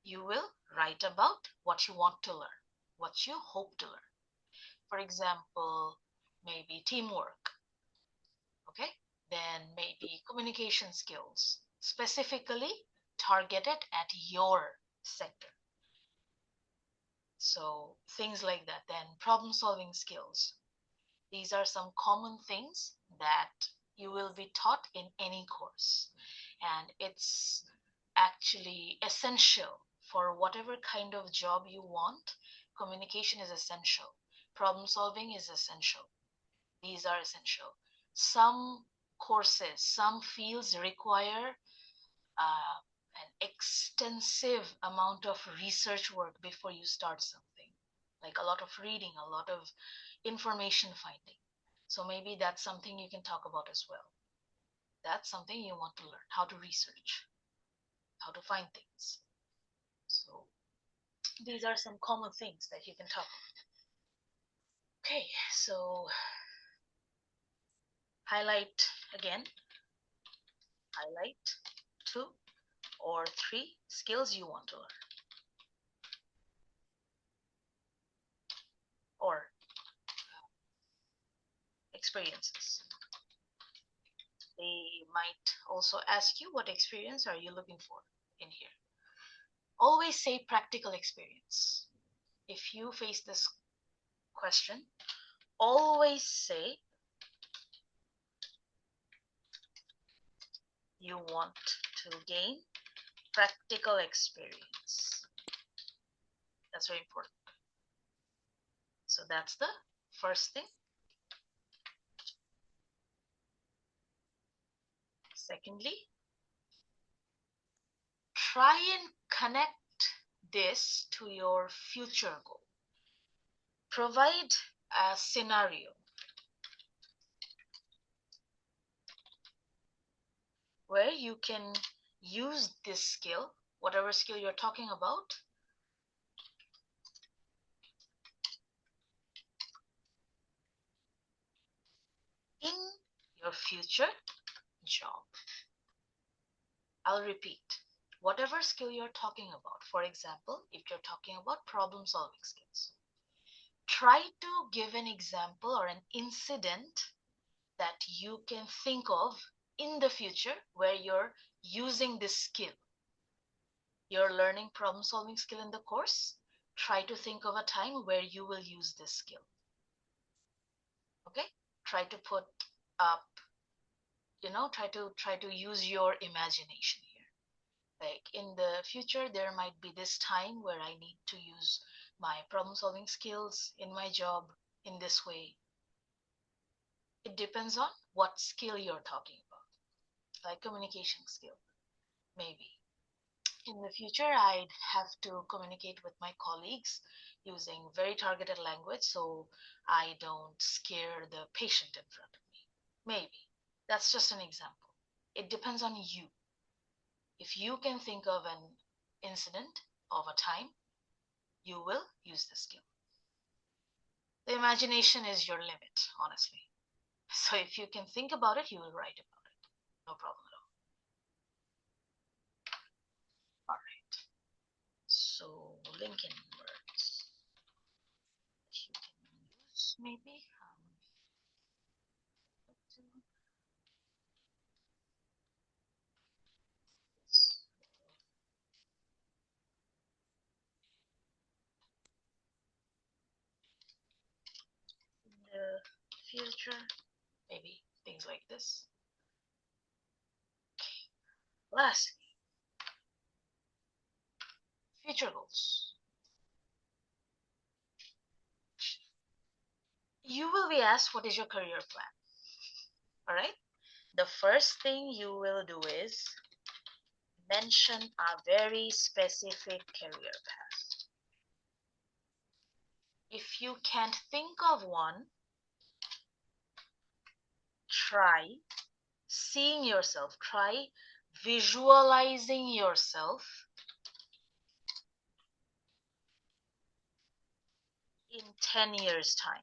you will write about what you want to learn, what you hope to learn. For example, maybe teamwork, okay? Then maybe communication skills, specifically targeted at your sector. So things like that. Then problem solving skills. These are some common things that you will be taught in any course. And it's actually essential for whatever kind of job you want. Communication is essential. Problem solving is essential. These are essential. Some courses, some fields require an extensive amount of research work before you start something, like a lot of reading, a lot of information finding. So maybe that's something you can talk about as well. That's something you want to learn, how to research, how to find things. So these are some common things that you can talk about. Okay, so highlight again, highlight 2 or 3 skills you want to learn, or experiences. They might also ask you, what experience are you looking for in here? Always say practical experience. If you face this question, always say you want to gain practical experience. That's very important. So that's the first thing. Secondly, try and connect this to your future goal. Provide a scenario where you can use this skill, whatever skill you're talking about, in your future job. I'll repeat. Whatever skill you're talking about, for example, if you're talking about problem-solving skills, try to give an example or an incident that you can think of in the future where you're using this skill. You're learning problem-solving skill in the course. Try to think of a time where you will use this skill. Okay? Try to put up, try to use your imagination here. Like in the future, there might be this time where I need to use my problem-solving skills in my job in this way. It depends on what skill you're talking about, like communication skill, maybe. In the future, I'd have to communicate with my colleagues using very targeted language so I don't scare the patient in front of me. Maybe. That's just an example. It depends on you. If you can think of an incident of a time, you will use the skill. The imagination is your limit, honestly. So if you can think about it, you will write about it. No problem at all. All right. So linking words you can use maybe. In the future, maybe things like this. Lastly, future goals. You will be asked, what is your career plan? All right. The first thing you will do is mention a very specific career path. If you can't think of one, try seeing yourself, try visualizing yourself in 10 years' time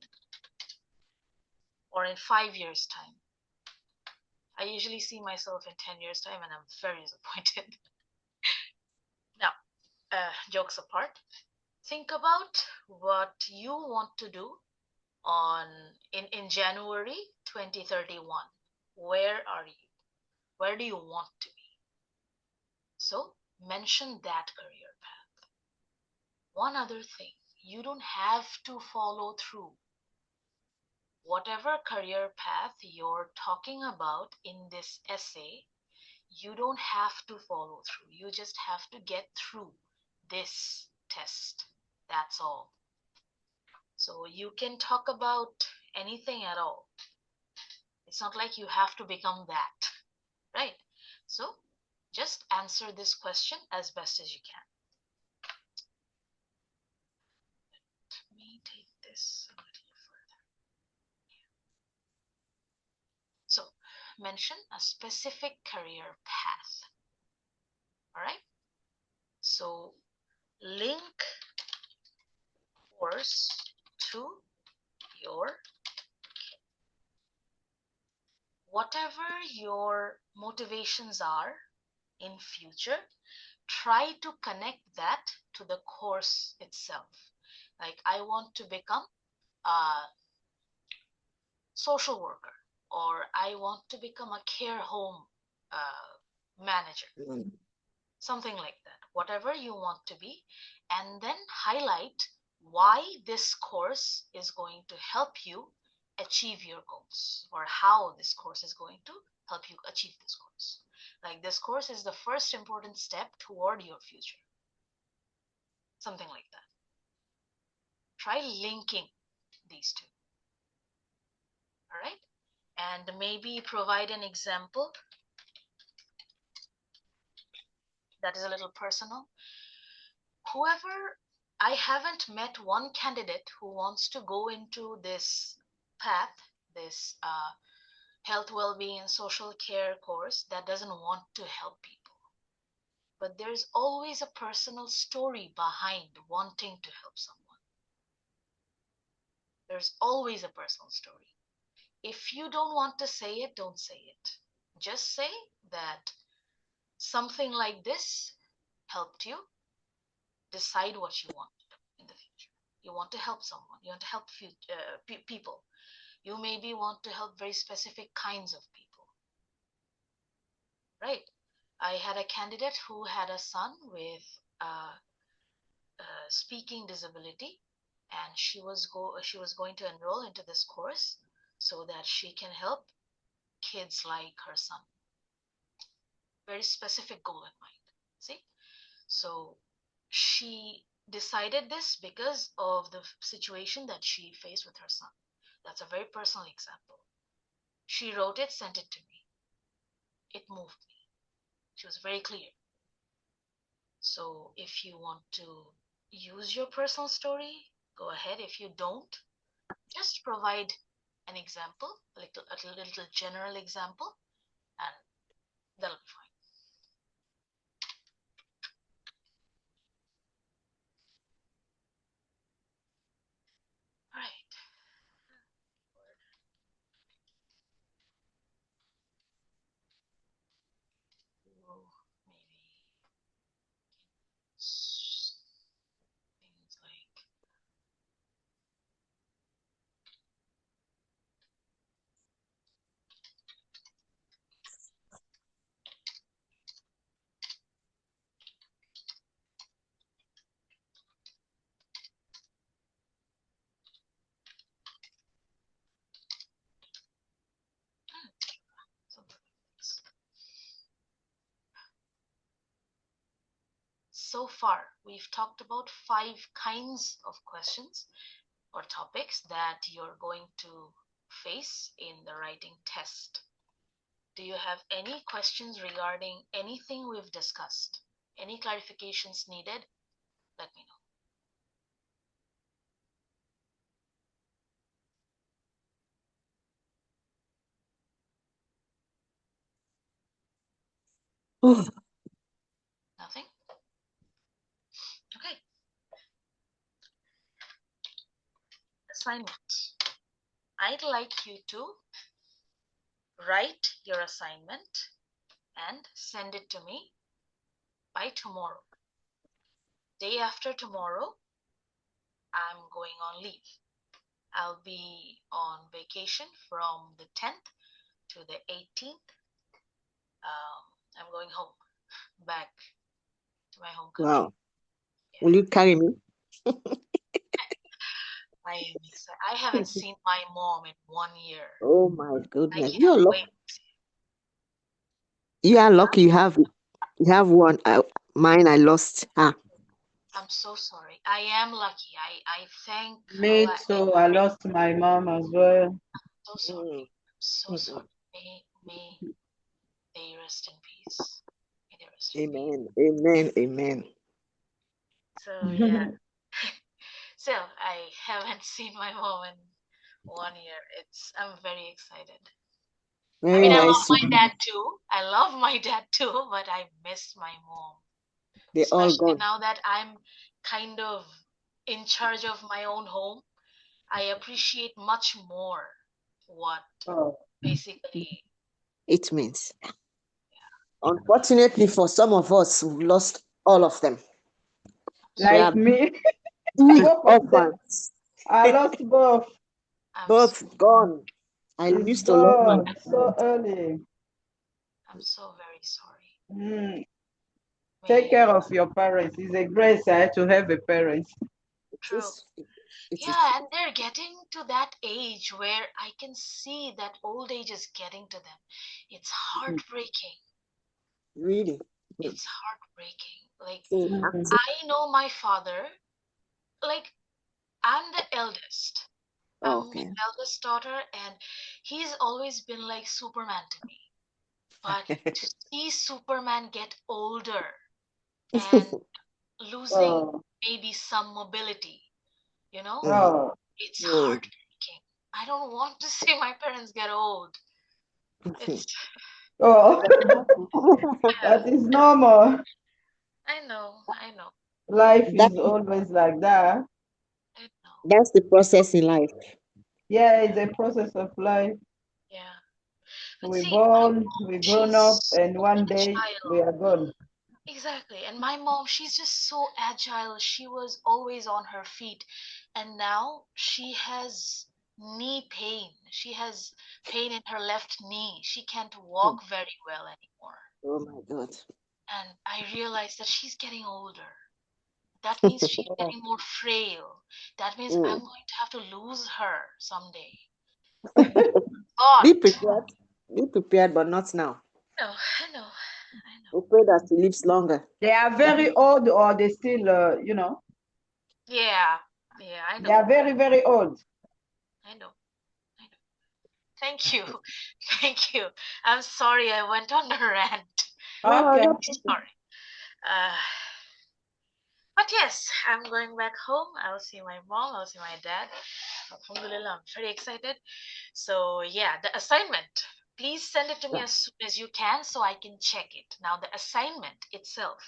or in 5 years' time. I usually see myself in 10 years' time and I'm very disappointed. Now, jokes apart, think about what you want to do in January 2031. Where are you? Where do you want to be? So mention that career path. One other thing, you don't have to follow through. Whatever career path you're talking about in this essay, you don't have to follow through. You just have to get through this test. That's all. So you can talk about anything at all. It's not like you have to become that, right? So just answer this question as best as you can. Let me take this a little further. So mention a specific career path. All right. So link course to your whatever your motivations are in future, try to connect that to the course itself. Like I want to become a social worker, or I want to become a care home manager, something like that, whatever you want to be, and then highlight why this course is going to help you achieve your goals, or how this course is going to help you achieve this course. Like this course is the first important step toward your future, something like that. Try linking these two. All right, and maybe provide an example that is a little personal. I haven't met one candidate who wants to go into this path, this health, well-being, and social care course that doesn't want to help people. But there's always a personal story behind wanting to help someone. There's always a personal story. If you don't want to say it, don't say it. Just say that something like this helped you decide what you want in the future. You want to help someone, you want to help people. You maybe want to help very specific kinds of people, right? I had a candidate who had a son with speaking disability, and she was going to enroll into this course so that she can help kids like her son. Very specific goal in mind. See? So she decided this because of the situation that she faced with her son. That's a very personal example. She wrote it, sent it to me. It moved me. She was very clear. So if you want to use your personal story, go ahead. If you don't, just provide an example, a little general example, and that'll be fine. All right. Maybe things like something like this. So far, we've talked about 5 kinds of questions or topics that you're going to face in the writing test. Do you have any questions regarding anything we've discussed? Any clarifications needed? Let me know. Oh, Nothing? Okay. Assignment. I'd like you to write your assignment and send it to me by tomorrow. Day after tomorrow, I'm going on leave. I'll be on vacation from the 10th to the 18th. I'm going home, back to my home country. wow. Will you carry me? I am excited. I haven't seen my mom in 1 year. Oh my I goodness. can't wait. You are lucky you have one. Mine I lost her. I'm so sorry. I am lucky. I thank Me Allah. too. I lost my mom as well. So sorry. I'm so sorry. May they rest in peace. May they rest in peace. Amen. Amen. Amen. So yeah. So I haven't seen my mom in 1 year. I'm very excited. I Very mean, I love nice. my dad too. I love my dad too, but I miss my mom. They're all Especially gone. now that I'm kind of in charge of my own home. I appreciate much more what Oh, basically, It means. Unfortunately for some of us, we lost all of them. We like are me, big both of them. orphans. I lost both. I'm so, Both gone. I It's used to love my gone so early. I'm so very sorry. Mm. Take May, care of your parents. It's a grace to have a parent. it true. is it is Yeah, and they're getting to that age where I can see that old age is getting to them. It's heartbreaking. really It's heartbreaking. Like, so Mm. active. I know my father, like, I'm the eldest. I'm the Okay. eldest daughter, and he's always been like Superman to me. But to see Superman get older and losing Oh, maybe some mobility, you know, Mm, oh, it's mm. heartbreaking. I don't want to see my parents get old. It's, oh. yeah, That is normal. I know, I know, Life that is always like that. I know. that's the process in life. Yeah, it's a process of life. But We see, my born, mom, we grown up, she's and so one day we agile. are gone. Exactly. And my mom, she's just so agile. She was always on her feet. And now she has knee pain. She has pain in her left knee. She can't Mm. walk very well anymore. Oh my God. And I realized that she's getting older. That means she's Yeah. getting more frail. That means I'm Mm. going to have to lose her someday. Be But, prepared. Be prepared, but not now. no, I know, I know. We pray that he lives longer. They are That very old, or they still, Yeah, yeah, I they know, are very, very old. I know. I know. Thank you. Thank you. I'm sorry I went on a rant. no, Okay. that's okay. Sorry. Uh, but yes, I'm going back home. I'll see my mom. I'll see my dad. Alhamdulillah, I'm very excited. So yeah, the assignment. Please send it to me Yeah. as soon as you can so I can check it. Now, the assignment itself,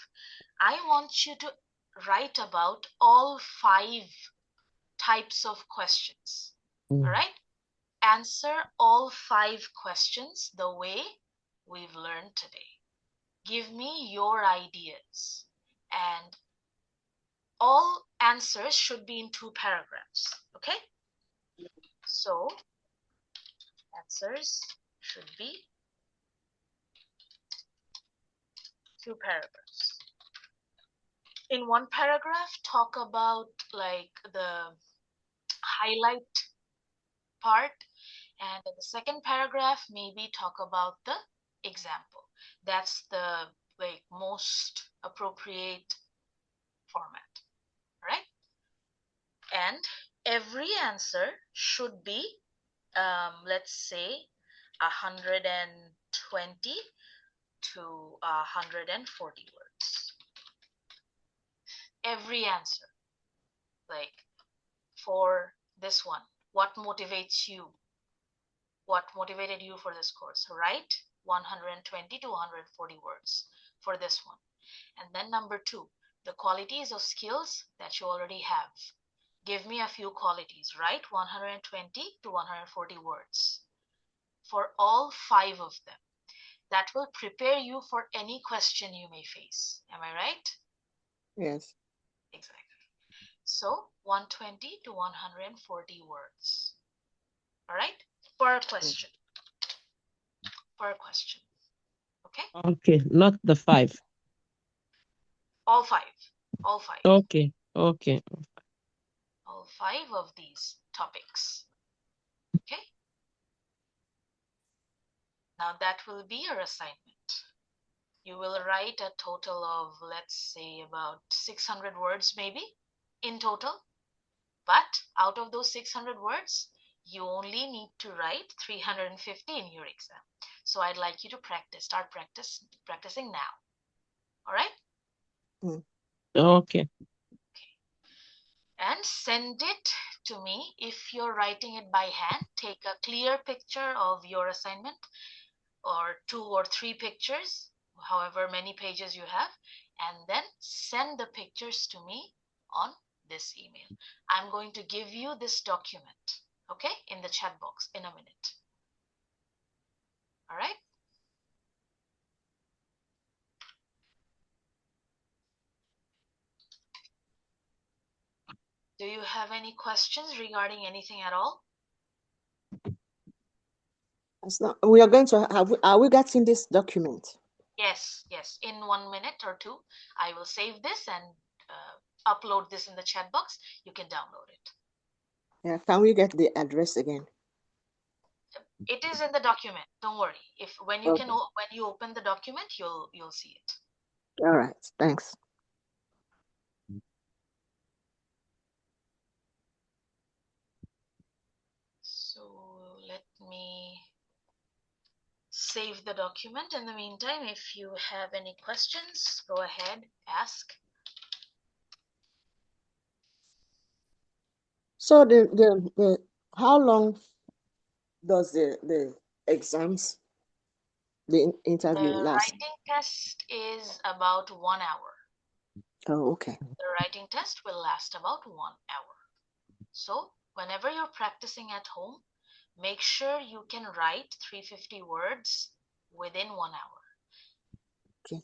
I want you to write about all 5 types of questions. All right? Answer all 5 questions the way we've learned today. Give me your ideas. And all answers should be in 2 paragraphs. Okay? So, answers should be 2 paragraphs. In 1 paragraph, talk about like the highlight part, and in the second paragraph, maybe talk about the example. That's the like most appropriate format, right? And every answer should be, let's say, 120 to 140 words. Every answer, like for this one, what motivates you? What motivated you for this course? Write 120 to 140 words for this one. And then number 2, the qualities or skills that you already have. Give me a few qualities. Write 120 to 140 words for all 5 of them. That will prepare you for any question you may face. Am I right? Yes. Exactly. So 120 to 140 words. All right? Per Mm. question. Per question. Okay? Okay, not the 5. All 5. All 5. Okay, okay. All 5 of these topics. Okay? Now that will be your assignment. You will write a total of, let's say, about 600 words maybe in total. But out of those 600 words, you only need to write 350 in your exam. So I'd like you to start practicing now. All right? Mm. Okay. And send it to me. If you're writing it by hand, take a clear picture of your assignment, or 2 or 3 pictures, however many pages you have, and then send the pictures to me on this email. I'm going to give you this document, okay, in the chat box in a minute. All right? Do you have any questions regarding anything at all? We are going to have. Are we getting this document? Yes, yes. In 1 minute or 2, I will save this and upload this in the chat box. You can download it. Yeah. Can we get the address again? It is in the document. Don't worry. When you Okay. open the document, you'll see it. All right. Thanks. So let me save the document. In the meantime, if you have any questions, go ahead, ask. So the how long does the exams, the interview The last? writing test is about 1 hour. Oh, okay. The writing test will last about 1 hour. So whenever you're practicing at home, make sure you can write 350 words within 1 hour. Okay.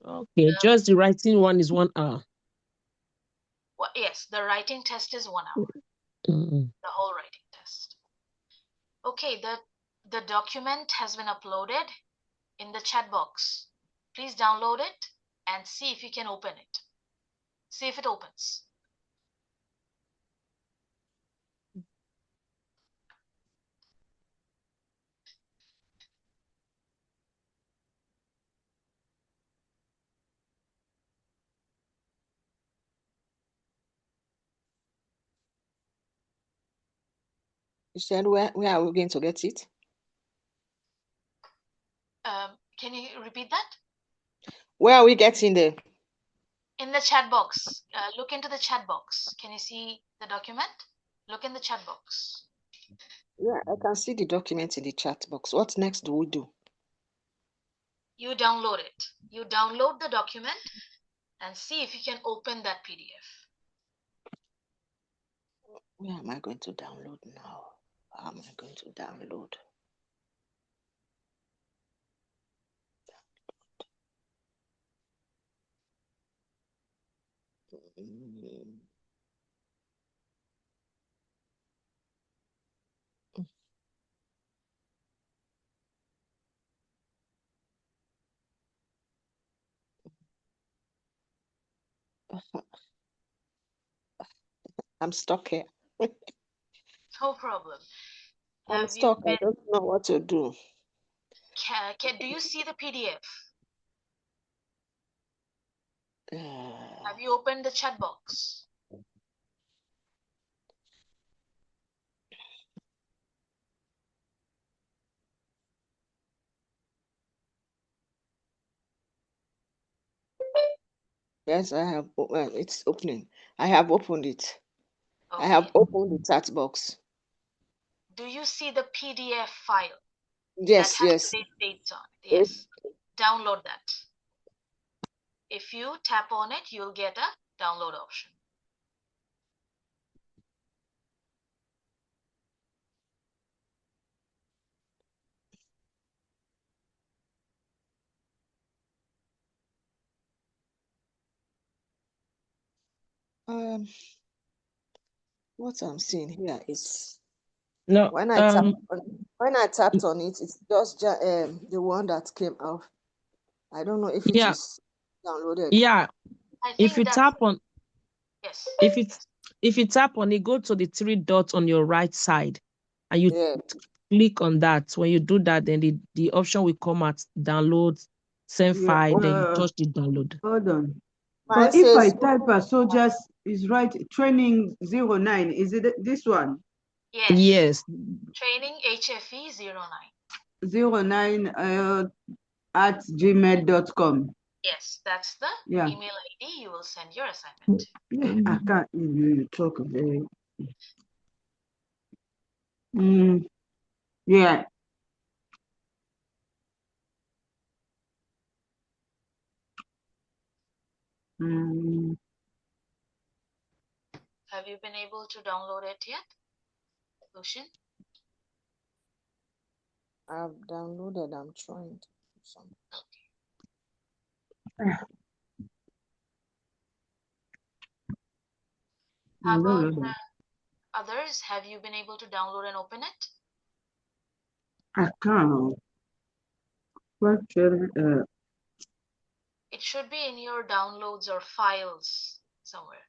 Okay, just the writing one is 1 hour. Well, yes, the writing test is 1 hour. Mm-hmm. The whole writing test. Okay, the document has been uploaded in the chat box. Please download it and see if you can open it. See if it opens. You said where are we going to get it? Can you repeat that? Where are we getting the? In the chat box. Look into the chat box. Can you see the document? Look in the chat box. Yeah, I can see the document in the chat box. What next do we do? You download it. You download the document and see if you can open that PDF. Where am I going to download now? How am I going to download? Mm. I'm stuck here. No problem. I'm Have you stuck. I been, don't know what to do. do you see the PDF? Have you opened the chat box? Yes, I have. It's opening. I have opened it. I Okay. have opened the chat box. Do you see the PDF file that Yes, has yes. today's dates on it? Yes. Download that. If you tap on it, you'll get a download option. What I'm seeing here is No, when I tapped on it, it's just the one that came out. I don't know if it yeah, is downloaded. yeah. I If think you that's tap on, yes. if you tap on it, go to the 3 dots on your right side, and you Yeah. click on that. When you do that, then the option will come at download, send Yeah, file, then you touch the download. hold on. Mine But if I says type a soldiers is right, training 09, is it this one? Yes. Yes. Training HFE 09. 09 at gmail.com. Yes, that's the Yeah. email ID you will send your assignment. Yeah, I can't even talk very. Yeah. Have you been able to download it yet, Lucian? I've downloaded. I'm trying to do something. How about others? Have you been able to download and open it? I can't. It should be in your downloads or files somewhere.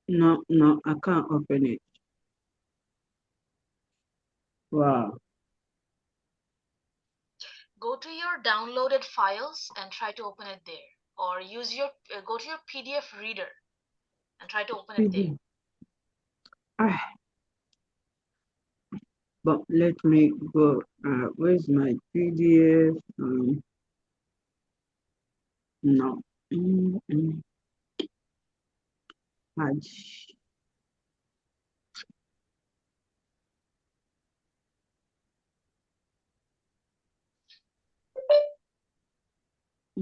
No, I can't open it. Wow. Go to your downloaded files and try to open it there, or use your go to your PDF reader and try to open it there. But let me go. Where's my PDF? No. Hajj.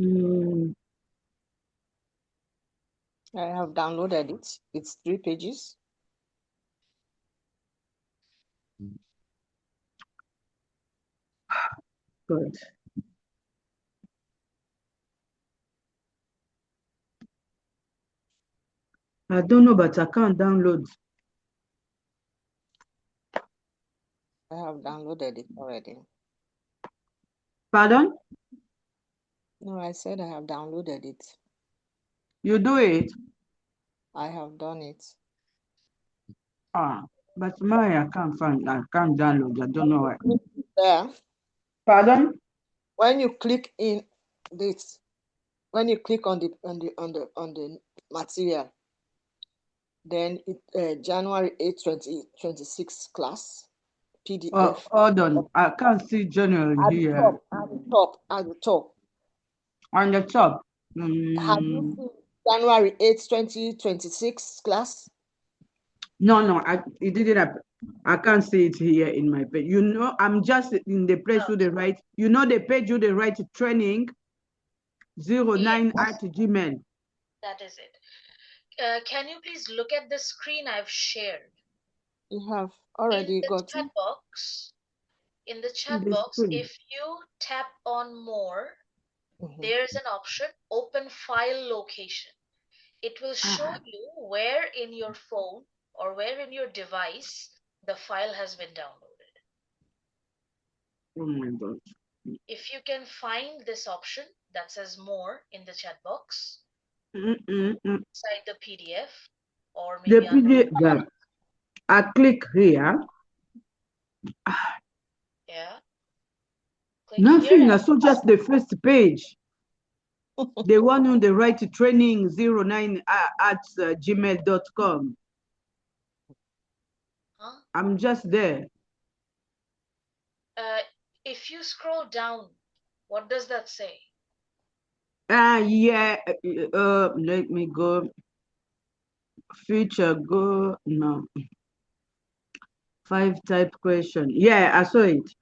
I have downloaded it. It's 3 pages. Good. I don't know, but I can't download. I have downloaded it already. Pardon? No, I said I have downloaded it. You do it? I have done it. But I can't find. I can't download. I don't know why. There, Pardon? when you click in this, when you click on the material, then it January 8, 2026 class PDF. Hold on. I can't see January At the here. top, at the top. On the top. Have you seen January 8, 2026 class? No, it didn't happen. I can't see it here in my page. You know, I'm just in the place where they write, you know, the page where they write training 09 at Gmail. That is it. Can you please look at the screen I've shared? You have already In the got chat it. box, The screen. if you tap on more, there's an option, open file location. It will show you where in your phone or where in your device the file has been downloaded. Oh my God. If you can find this option that says more in the chat box, inside the PDF, or The maybe under PDF, I click here. click Nothing. here. I saw just the first page. The one on the right, training 09 at gmail.com. I'm just there. If you scroll down, what does that say? Yeah. Let me go. Future go. No. 5 type question. Yeah, I saw it.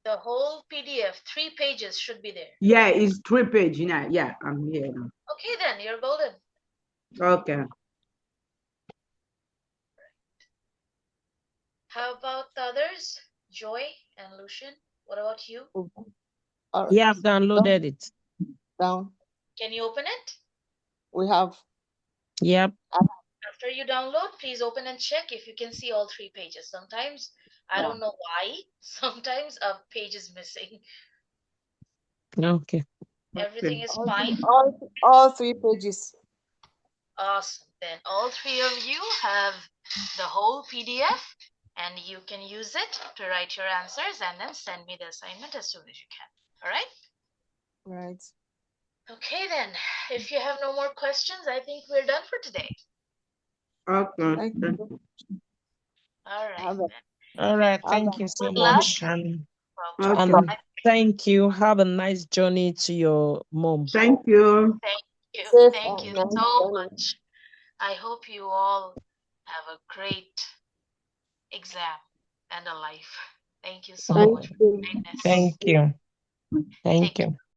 The whole PDF, 3 pages should be there. Yeah, it's 3 pages. Yeah, I'm here now. Okay, then you're golden. Okay. How about the others? Joy and Lucian, what about you? Yeah, I've downloaded it. Down. Can you open it? We have. Yep. After you download, please open and check if you can see all 3 pages. Sometimes, I don't know why, sometimes a page is missing. Okay. Everything is fine. All 3 pages. Awesome. Then all 3 of you have the whole PDF and you can use it to write your answers and then send me the assignment as soon as you can. All right? Right. Okay, then. If you have no more questions, I think we're done for today. Okay. Thank you. All right. All right. Thank you so Good luck. much. Okay. And thank you. Have a nice journey to your mom. Thank you. Thank you. Safe Thank you and nice so journey. much. I hope you all have a great exam and a life. Thank you so much for your kindness. Thank you. Thank Take care. you.